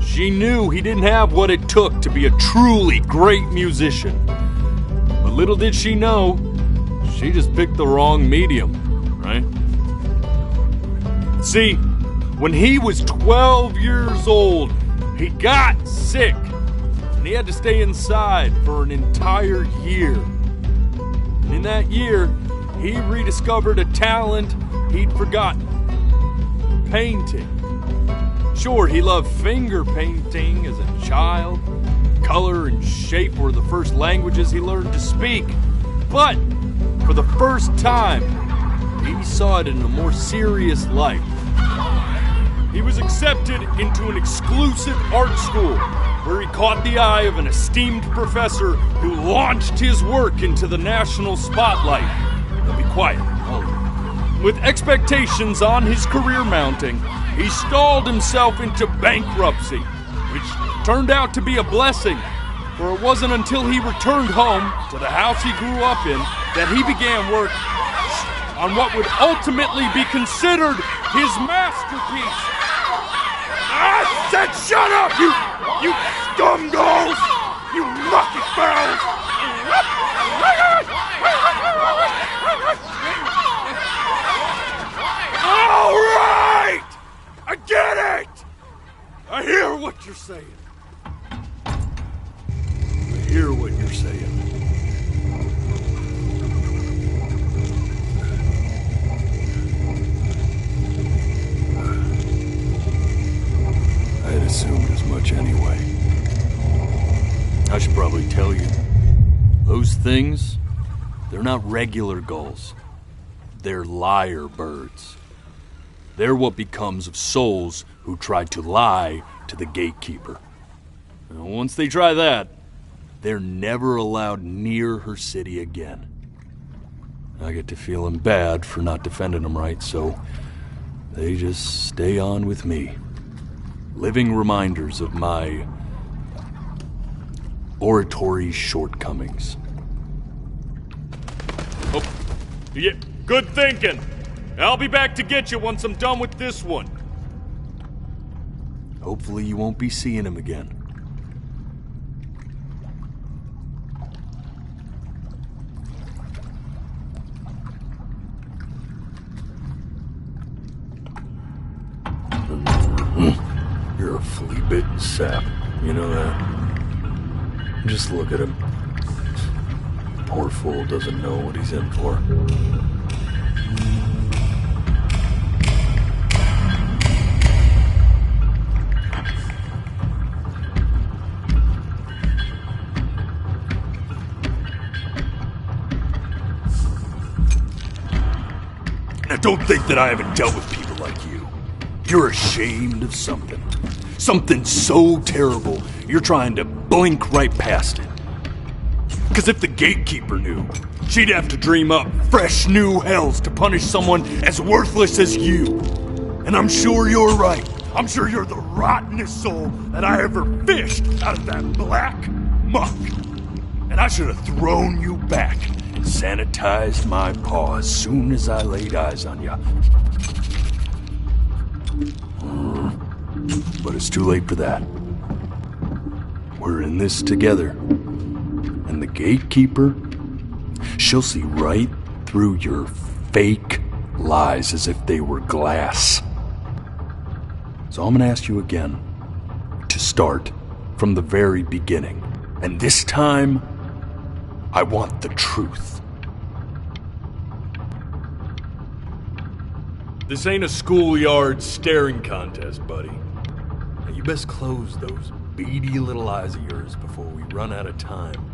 She knew he didn't have what it took to be a truly great musician. But little did she know, she just picked the wrong medium, right? See, when he was 12 years old, he got sick, and he had to stay inside for an entire year. And in that year, he rediscovered a talent he'd forgotten: painting. Sure, he loved finger painting as a child. Color and shape were the first languages he learned to speak. But for the first time, he saw it in a more serious light. He was accepted into an exclusive art school where he caught the eye of an esteemed professor who launched his work into the national spotlight. Now be quiet, all of you. With expectations on his career mounting, he stalled himself into bankruptcy, which turned out to be a blessing, for it wasn't until he returned home to the house he grew up in that he began work on what would ultimately be considered his masterpiece. I said shut up, you scumballs! You lucky barrels! All right! I get it! I hear what you're saying. I hear what you're saying. I had assumed as much anyway. I should probably tell you, those things, they're not regular gulls. They're lyre birds. They're what becomes of souls who tried to lie to the gatekeeper. And once they try that, they're never allowed near her city again. I get to feeling bad for not defending them right, so they just stay on with me. Living reminders of my oratory shortcomings. Oh, yeah, good thinking. I'll be back to get you once I'm done with this one. Hopefully you won't be seeing him again. You're a flea-bitten sap. You know that? Just look at him. Poor fool doesn't know what he's in for. Now don't think that I haven't dealt with people like you. You're ashamed of something. Something so terrible, you're trying to blink right past it. Because if the gatekeeper knew, she'd have to dream up fresh new hells to punish someone as worthless as you. And I'm sure you're right. I'm sure you're the rottenest soul that I ever fished out of that black muck. And I should have thrown you back and sanitized my paw as soon as I laid eyes on you. But it's too late for that. We're in this together. And the gatekeeper, she'll see right through your fake lies as if they were glass. So I'm gonna ask you again to start from the very beginning. And this time, I want the truth. This ain't a schoolyard staring contest, buddy. Now you best close those beady little eyes of yours before we run out of time.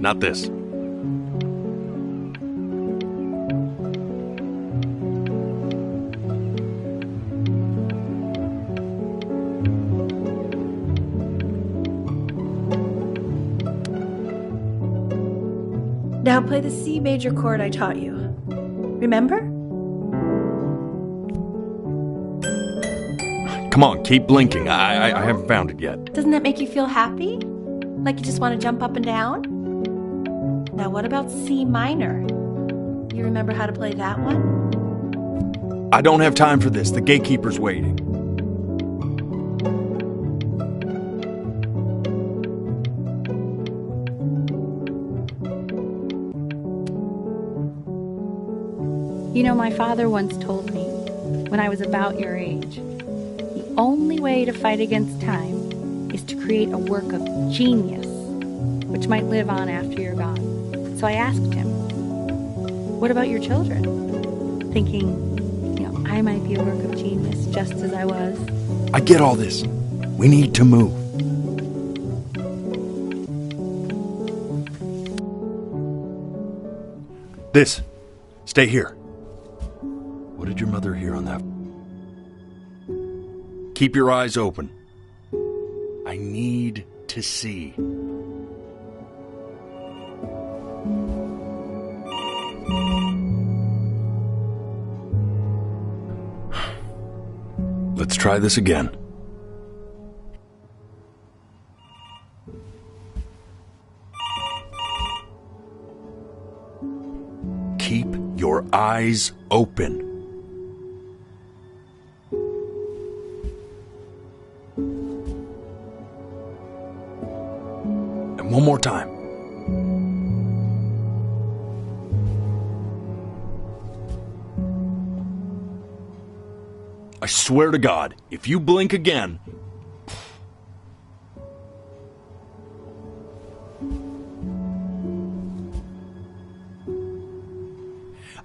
not this. Now play the C major chord I taught you. Remember? Come on, keep blinking. I haven't found it yet. Doesn't that make you feel happy? Like you just want to jump up and down? Now what about C minor? You remember how to play that one? I don't have time for this. The gatekeeper's waiting. You know, my father once told me, when I was about your age, the only way to fight against time is to create a work of genius, which might live on after you're gone. So I asked him, what about your children? Thinking, I might be a work of genius just as I was. I get all this. We need to move. This. Stay here. What did your mother hear on that? Keep your eyes open. I need to see. Let's try this again. Keep your eyes open. And one more time. I swear to God, if you blink again...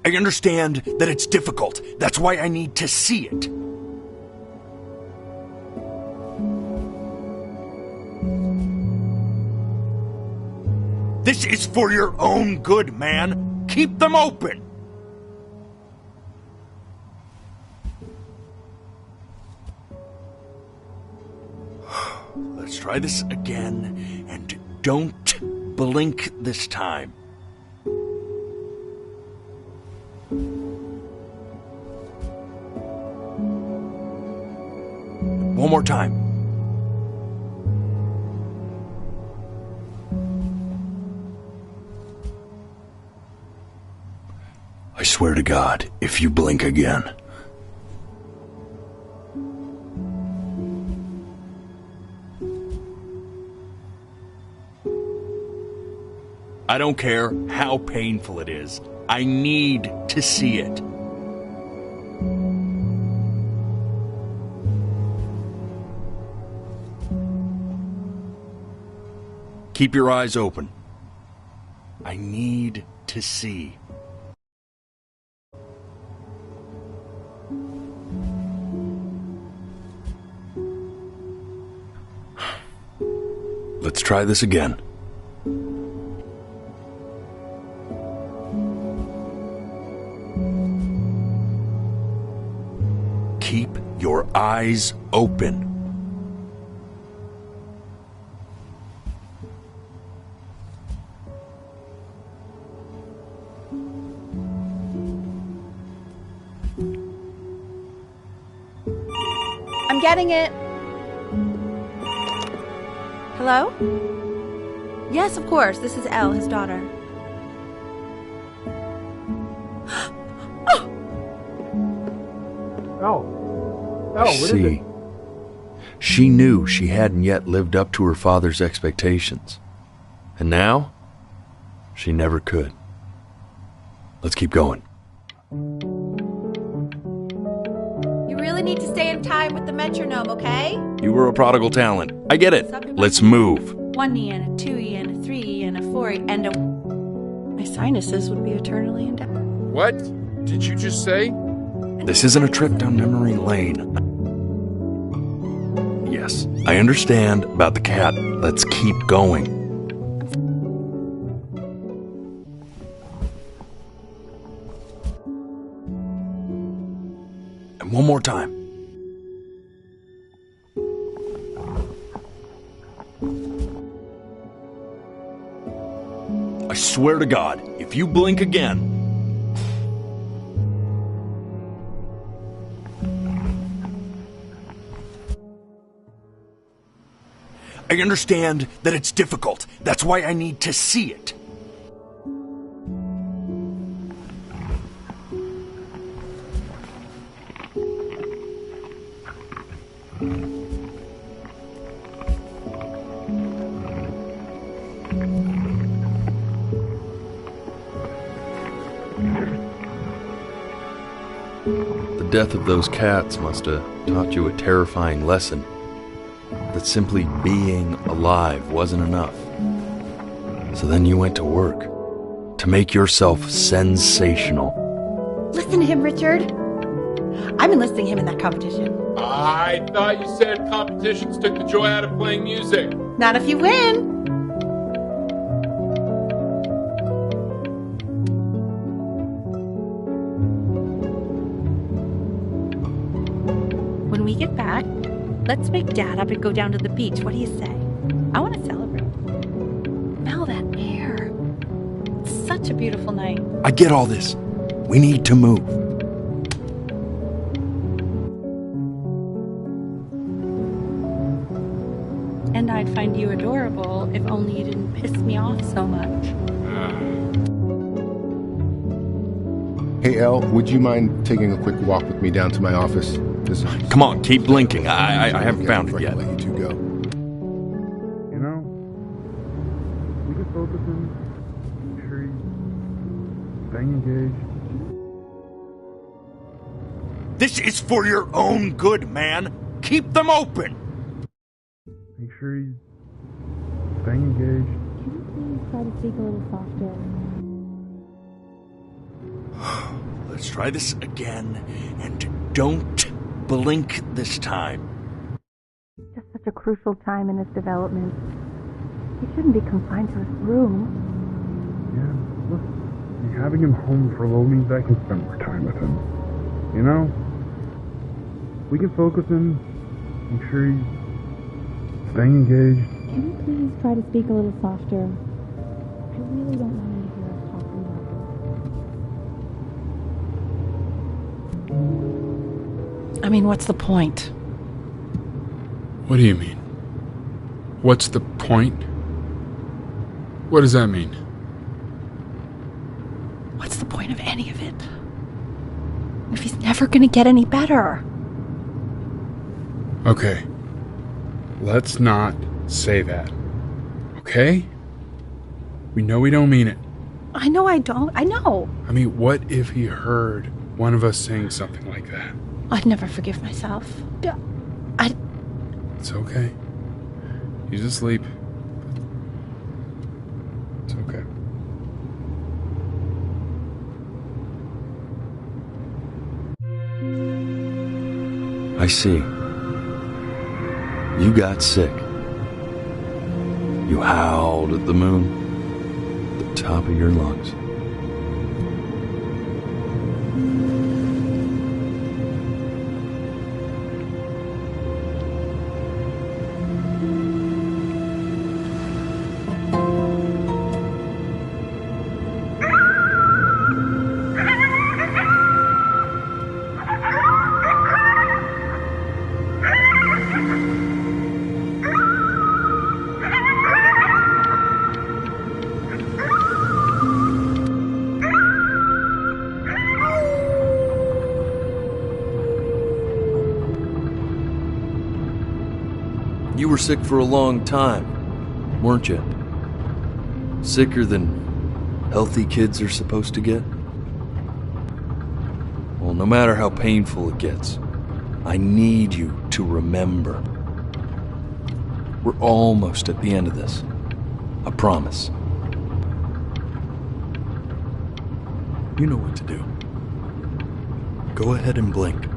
I understand that it's difficult. That's why I need to see it. This is for your own good, man. Keep them open. Let's try this again, and don't blink this time. One more time. I swear to God, if you blink again... I don't care how painful it is. I need to see it. Keep your eyes open. I need to see. Let's try this again. Keep your eyes open. I'm getting it. Hello? Yes, of course. This is Elle, his daughter. What is it? She knew she hadn't yet lived up to her father's expectations. And now, she never could. Let's keep going. You really need to stay in time with the metronome, okay? You were a prodigal talent. I get it. Let's move. 1E and a 2E and a 3E and a 4E and a... My sinuses would be eternally endowed. What did you just say? This isn't a trip down memory lane. Yes, I understand about the cat. Let's keep going. One more time. I swear to God, if you blink again... I understand that it's difficult. That's why I need to see it. The death of those cats must have taught you a terrifying lesson. That simply being alive wasn't enough. So then you went to work to make yourself sensational. Listen to him, Richard. I'm enlisting him in that competition. I thought you said competitions took the joy out of playing music. Not if you win. When we get back, let's wake Dad up and go down to the beach. What do you say? I want to celebrate. Smell that air. It's such a beautiful night. I get all this. We need to move. And I'd find you adorable if only you didn't piss me off so much. Hey, Elle, would you mind taking a quick walk with me down to my office? Come on, keep blinking. I haven't found it yet. Let you two go. You know, we could focus on sure he's staying engaged. This is for your own good, man. Keep them open. Make sure he's staying engaged. Can you please try to speak a little softer? Let's try this again, and don't blink this time. Just such a crucial time in his development. He shouldn't be confined to his room. Yeah, look, having him home for a little means I can spend more time with him. You know? We can focus him, make sure he's staying engaged. Can you please try to speak a little softer? I really don't want you to hear us talking about I mean, what's the point? What do you mean? What's the point? What does that mean? What's the point of any of it? If he's never gonna get any better. Okay. Let's not say that. Okay? We know we don't mean it. I know I don't. I know. I mean, what if he heard one of us saying something like that? I'd never forgive myself. It's okay. He's asleep. It's okay. I see. You got sick. You howled at the moon at the top of your lungs. You were sick for a long time, weren't you? Sicker than healthy kids are supposed to get? Well, no matter how painful it gets, I need you to remember. We're almost at the end of this. I promise. You know what to do. Go ahead and blink.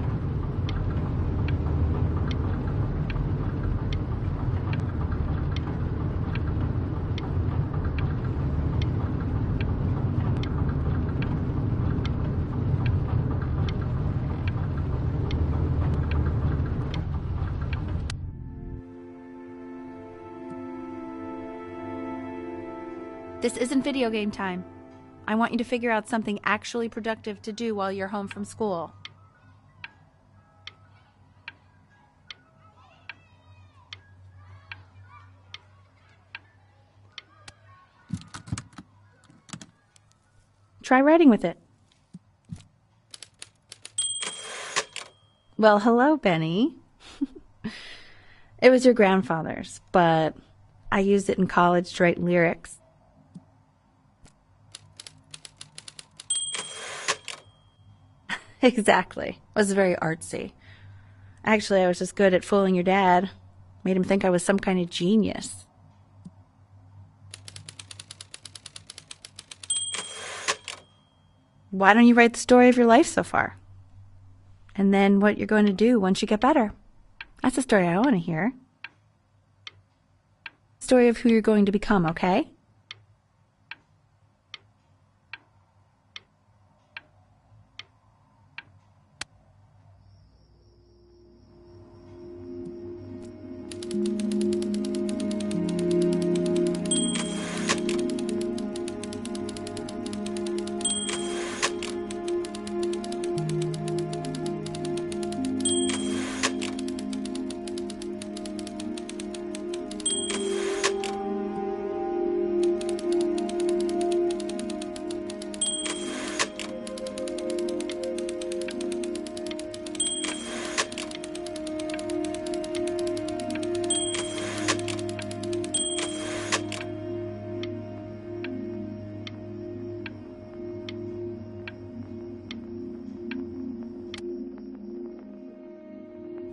This isn't video game time. I want you to figure out something actually productive to do while you're home from school. Try writing with it. Well, hello, Benny. It was your grandfather's, but I used it in college to write lyrics. Exactly. It was very artsy. Actually, I was just good at fooling your dad. Made him think I was some kind of genius. Why don't you write the story of your life so far? And then what you're going to do once you get better. That's the story I want to hear. Story of who you're going to become, okay?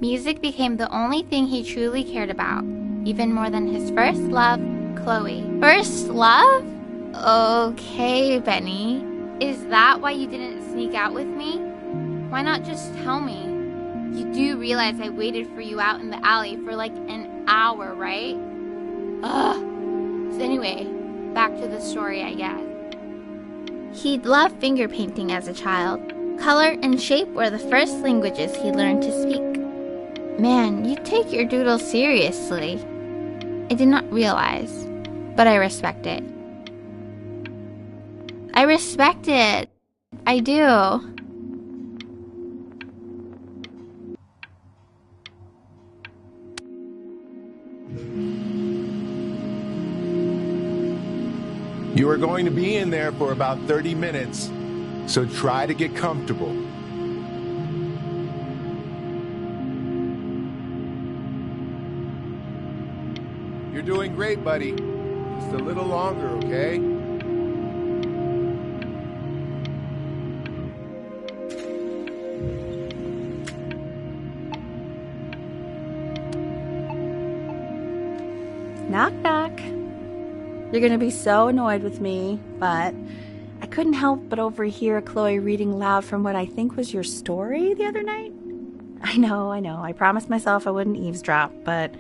Music became the only thing he truly cared about, even more than his first love, Chloe. First love? Okay, Benny. Is that why you didn't sneak out with me? Why not just tell me? You do realize I waited for you out in the alley for like an hour, right? Ugh. So anyway, back to the story, I guess. He'd loved finger painting as a child. Color and shape were the first languages he learned to speak. Man, you take your doodle seriously. I did not realize, but I respect it. I respect it. I do. You are going to be in there for about 30 minutes, so try to get comfortable. You're doing great, buddy. Just a little longer, okay? Knock, knock. You're going to be so annoyed with me, but I couldn't help but overhear Chloe reading loud from what I think was your story the other night. I know. I promised myself I wouldn't eavesdrop, but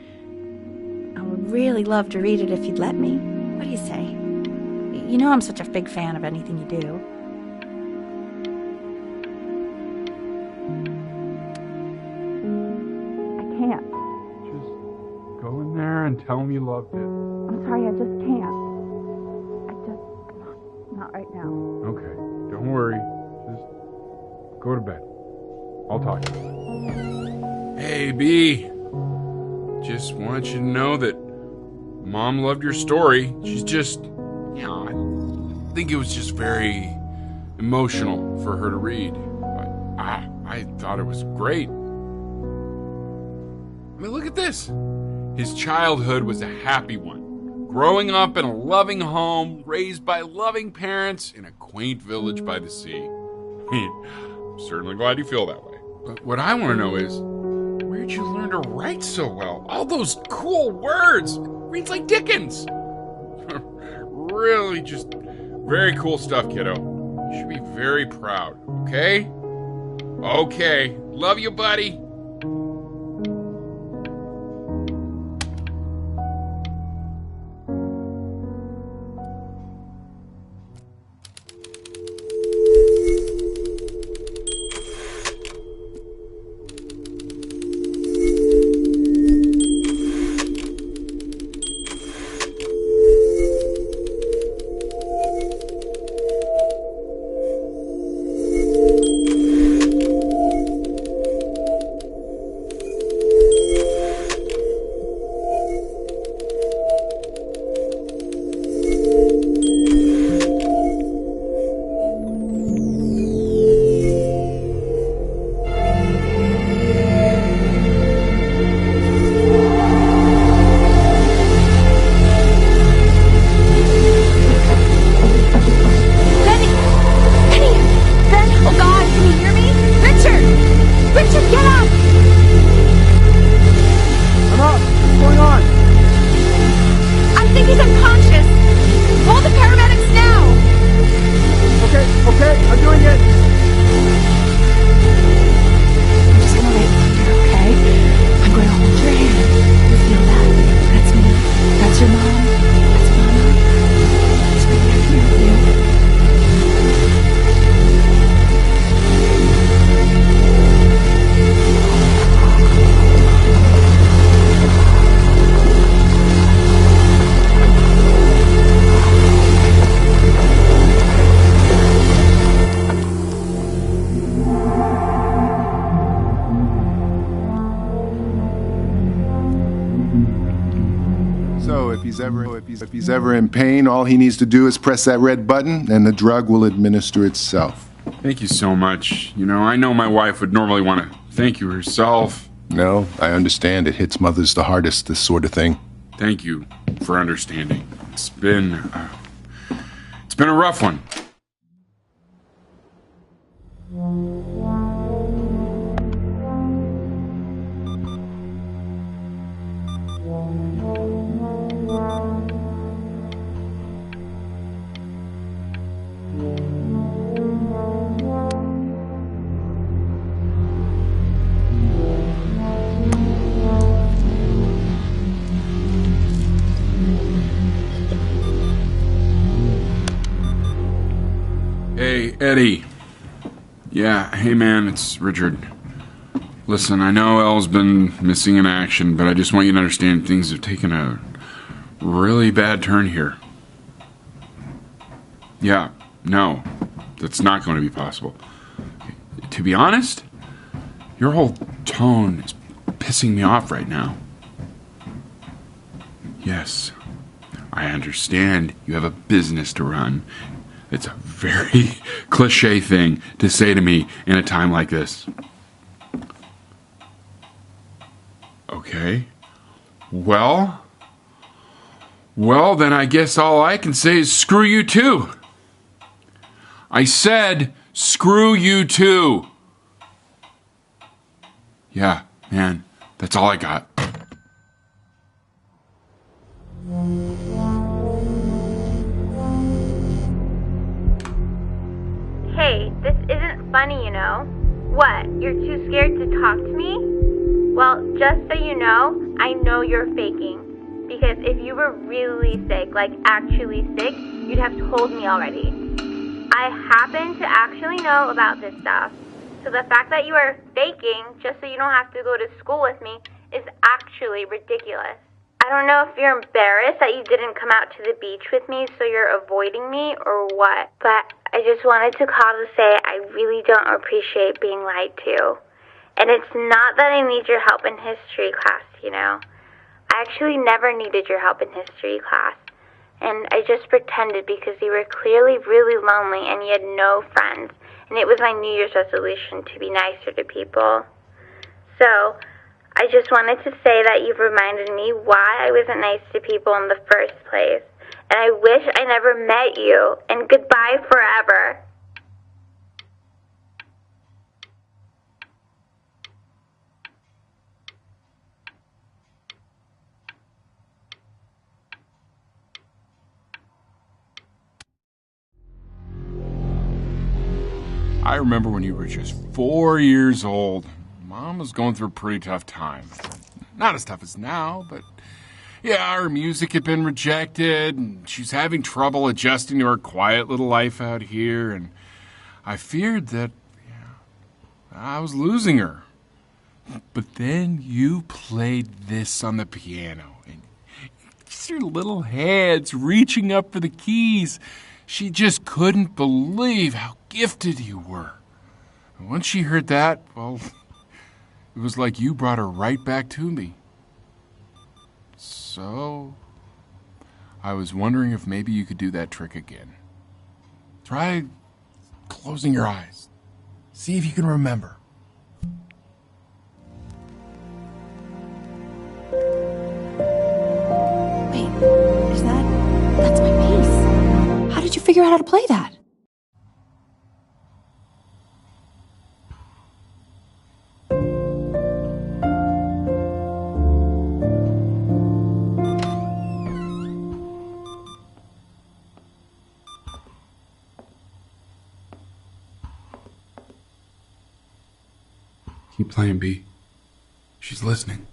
I would really love to read it if you'd let me. What do you say? You know I'm such a big fan of anything you do. I can't. Just go in there and tell him you loved it. I'm sorry, I just can't. Not right now. Okay, don't worry. Just go to bed. I'll talk to you. Hey, B. Just want you to know that Mom loved your story. She's just, I think it was just very emotional for her to read. But I thought it was great. I mean, look at this. His childhood was a happy one. Growing up in a loving home, raised by loving parents in a quaint village by the sea. I'm certainly glad you feel that way. But what I want to know is, where'd you learn to write so well? All those cool words. Reads like Dickens. Really just very cool stuff, kiddo. You should be very proud, okay? Okay. Love you, buddy. yet? I'm just gonna wait here, okay? I'm gonna hold your hand. You feel that? That's me. That's your mom. That's Mama. Just right back here with you. So if he's ever in pain, all he needs to do is press that red button and the drug will administer itself. Thank you so much. You know, I know my wife would normally want to thank you herself. No, I understand. It hits mothers the hardest, this sort of thing. Thank you for understanding. It's been a rough one. Hey, Eddie. Yeah, hey man, it's Richard. Listen, I know Elle's been missing in action, but I just want you to understand things have taken a really bad turn here. Yeah, no, that's not going to be possible. To be honest, your whole tone is pissing me off right now. Yes, I understand you have a business to run. It's a very cliche thing to say to me in a time like this. Okay. Well, then I guess all I can say is screw you too. I said screw you too. Yeah, man, that's all I got. Hey, this isn't funny, you know. What, you're too scared to talk to me? Well, just so you know you're faking. Because if you were really sick, like actually sick, you'd have told me already. I happen to actually know about this stuff. So the fact that you are faking just so you don't have to go to school with me is actually ridiculous. I don't know if you're embarrassed that you didn't come out to the beach with me, so you're avoiding me, or what. But I just wanted to call to say I really don't appreciate being lied to. And it's not that I need your help in history class, you know. I actually never needed your help in history class. And I just pretended because you were clearly really lonely and you had no friends. And it was my New Year's resolution to be nicer to people. So I just wanted to say that you've reminded me why I wasn't nice to people in the first place. And I wish I never met you. And goodbye forever. I remember when you were just 4 years old. Mom was going through a pretty tough time. Not as tough as now, but yeah, her music had been rejected, and she's having trouble adjusting to her quiet little life out here, and I feared that I was losing her. But then you played this on the piano, and just your little hands reaching up for the keys. She just couldn't believe how gifted you were. And once she heard that, well, it was like you brought her right back to me. So, I was wondering if maybe you could do that trick again. Try closing your eyes. See if you can remember. Wait, that's my piece. How did you figure out how to play that? Keep playing, B. She's listening.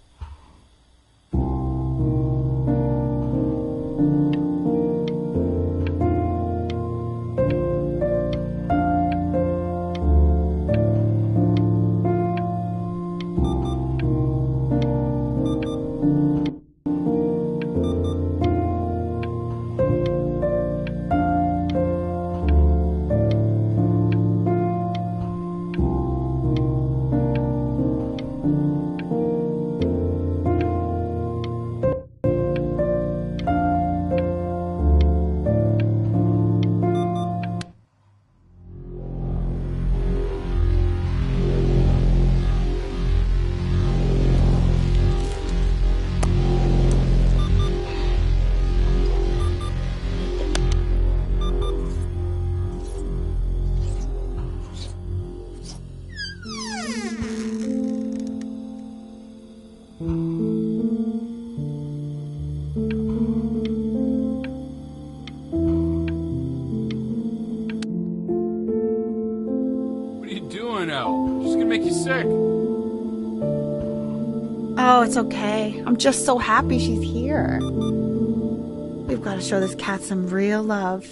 Oh, it's okay. I'm just so happy she's here. We've got to show this cat some real love.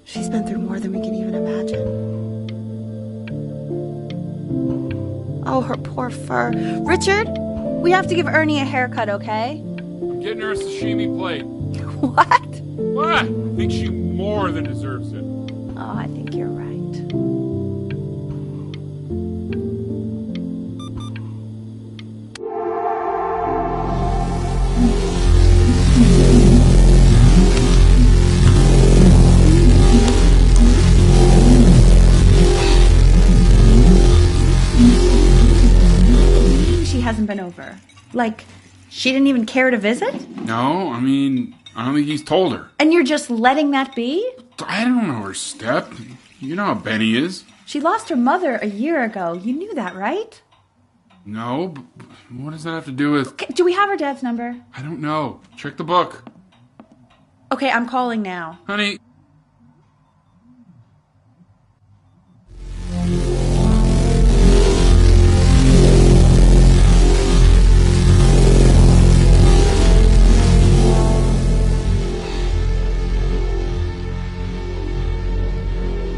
She's been through more than we can even imagine. Oh, her poor fur. Richard, we have to give Ernie a haircut, okay? I'm getting her a sashimi plate. What? What? I think she more than deserves it. Oh, I think you're right. Hasn't been over. Like, she didn't even care to visit? No, I mean, I don't think he's told her. And you're just letting that be? I don't know her step. You know how Benny is. She lost her mother a year ago. You knew that, right? No, but what does that have to do with... Okay, do we have her dad's number? I don't know. Check the book. Okay, I'm calling now. Honey.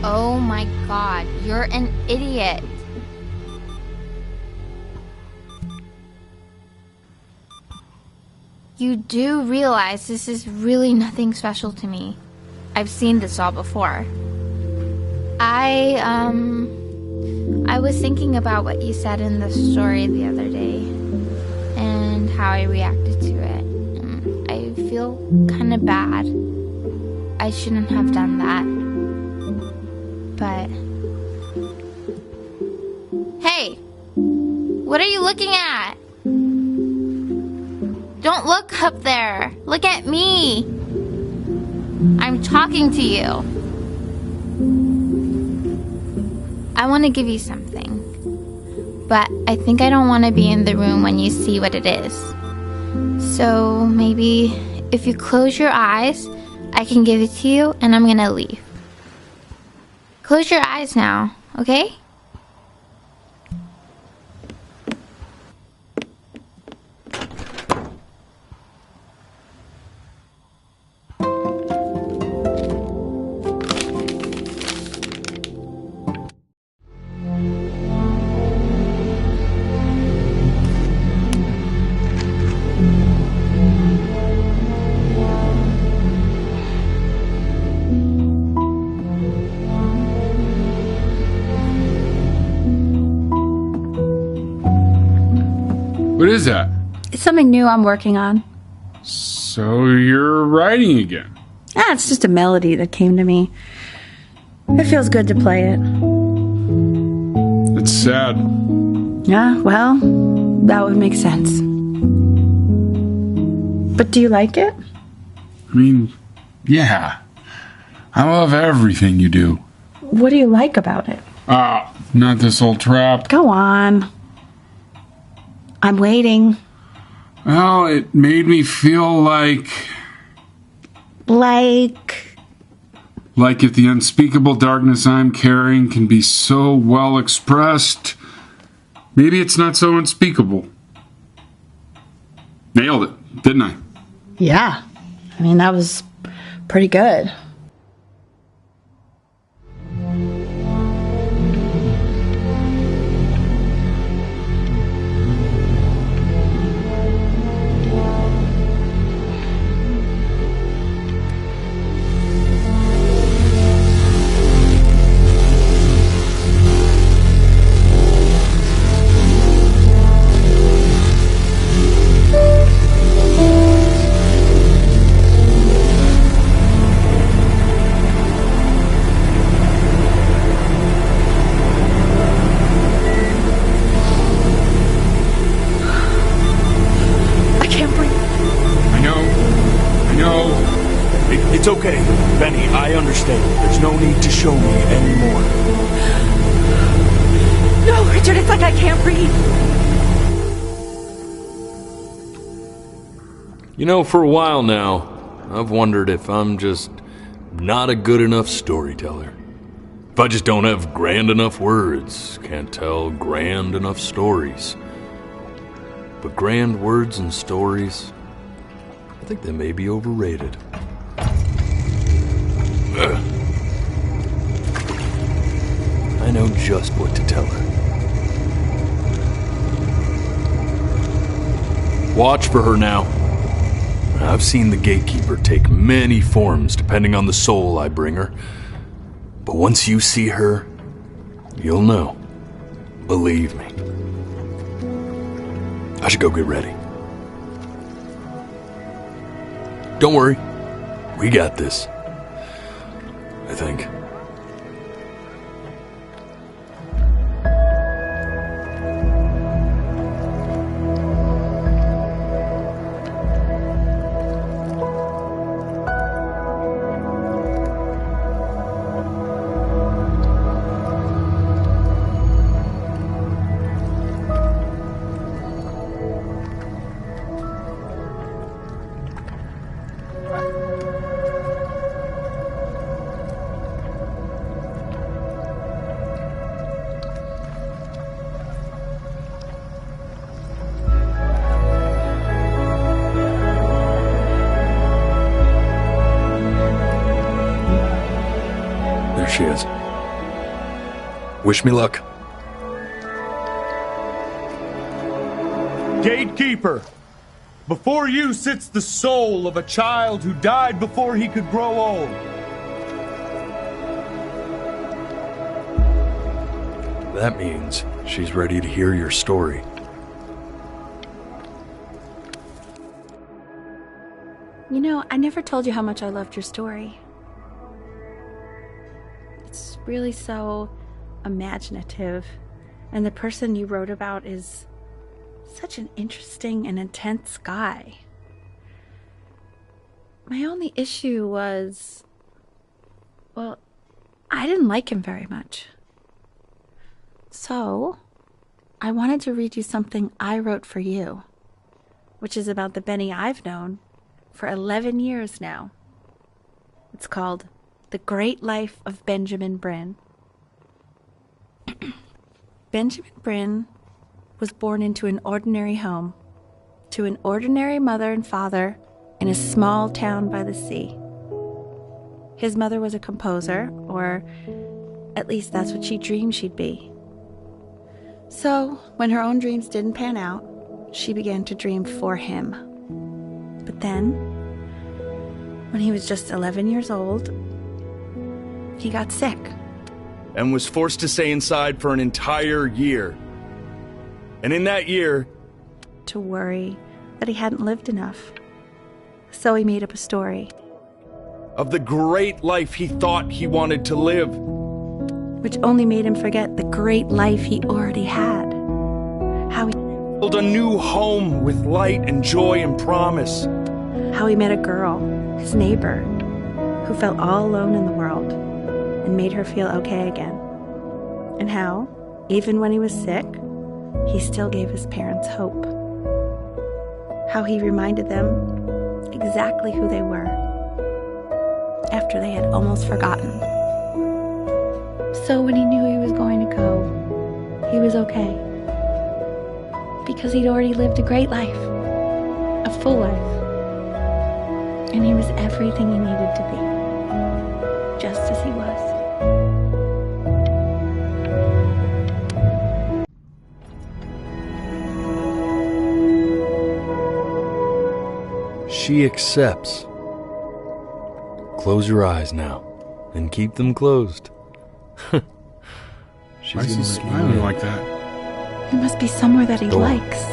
Oh my god, you're an idiot. You do realize this is really nothing special to me. I've seen this all before. I was thinking about what you said in the story the other day and how I reacted to it. I feel kind of bad. I shouldn't have done that. But... Hey! What are you looking at? Don't look up there! Look at me! I'm talking to you. I want to give you something. But I think I don't want to be in the room when you see what it is. So maybe if you close your eyes, I can give it to you and I'm gonna leave. Close your eyes now, okay? What is that? It's something new I'm working on. So you're writing again? Ah, it's just a melody that came to me. It feels good to play it. It's sad. Yeah, well, that would make sense. But do you like it? I mean, yeah. I love everything you do. What do you like about it? Not this old trap. Go on. I'm waiting. Well, it made me feel like... Like if the unspeakable darkness I'm carrying can be so well expressed, Maybe it's not so unspeakable. Nailed it, didn't I? Yeah. I mean, that was pretty good. It's okay, Benny, I understand. There's no need to show me anymore. No, Richard, it's like I can't breathe. You know, for a while now, I've wondered if I'm just not a good enough storyteller. If I just don't have grand enough words, can't tell grand enough stories. But grand words and stories, I think they may be overrated. I know just what to tell her. Watch for her now. I've seen the gatekeeper take many forms depending on the soul I bring her. But once you see her, you'll know. Believe me. I should go get ready. Don't worry. We got this. I think. She is. Wish me luck. Gatekeeper, before you sits the soul of a child who died before he could grow old. That means she's ready to hear your story. You know, I never told you how much I loved your story. It's really so imaginative, and the person you wrote about is such an interesting and intense guy. My only issue was, well, I didn't like him very much. So, I wanted to read you something I wrote for you, which is about the Benny I've known for 11 years now. It's called The Great Life of Benjamin Brin. Benjamin Brin was born into an ordinary home, to an ordinary mother and father in a small town by the sea. His mother was a composer, or at least that's what she dreamed she'd be. So, when her own dreams didn't pan out, she began to dream for him. But then, when he was just 11 years old, he got sick. And was forced to stay inside for an entire year. And in that year, to worry that he hadn't lived enough. So he made up a story of the great life he thought he wanted to live, which only made him forget the great life he already had. How he built a new home with light and joy and promise. How he met a girl, his neighbor, who felt all alone in the world and made her feel okay again. And how, even when he was sick, he still gave his parents hope. How he reminded them exactly who they were after they had almost forgotten. So when he knew he was going to go, he was okay. because he'd already lived a great life, a full life. And he was everything he needed to be, just as he was. She accepts. Close your eyes now, and keep them closed. She's Why is he gonna let you smiling in. like that? He must be somewhere that he Go on. likes.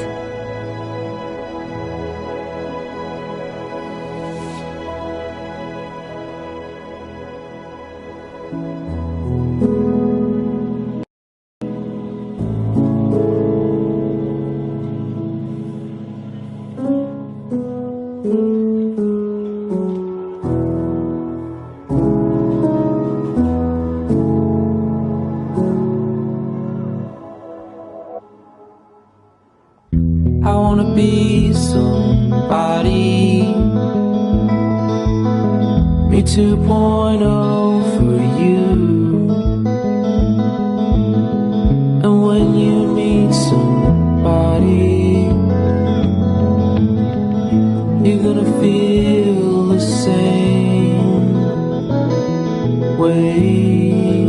I wanna be somebody. Me 2.0 for you. And when you meet somebody, you're gonna feel the same way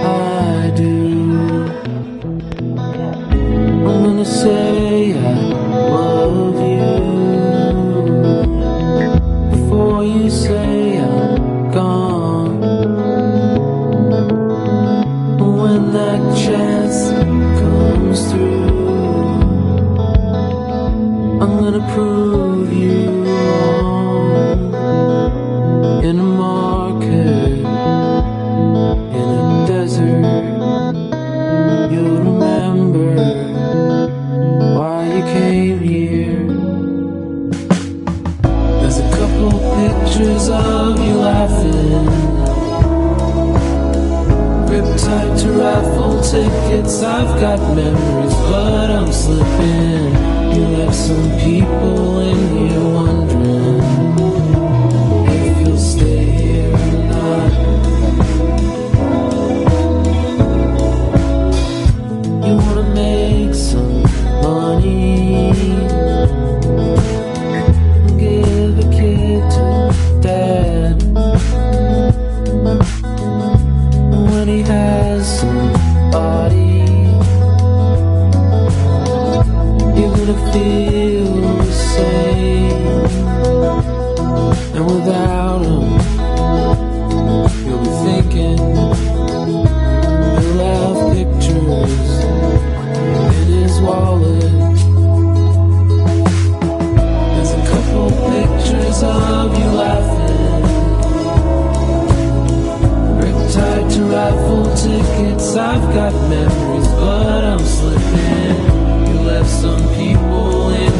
I do. I'm gonna say I love you before you say I'm gone. When that chance comes through, I'm gonna prove you wrong. In a market, in a desert, you'll remember why you came here. There's a couple pictures of you laughing, gripped tight to raffle tickets. I've got memories, but I'm slipping. You left some people in here wondering if you'll stay here or not. You wanna make some money, give a kid to dad. When he has somebody, you're gonna feel the same. And without him, you'll be thinking he'll have pictures in his wallet. There's a couple pictures of you laughing, gripped tight to raffle tickets. I've got memories, but I'm slipping. You left some people in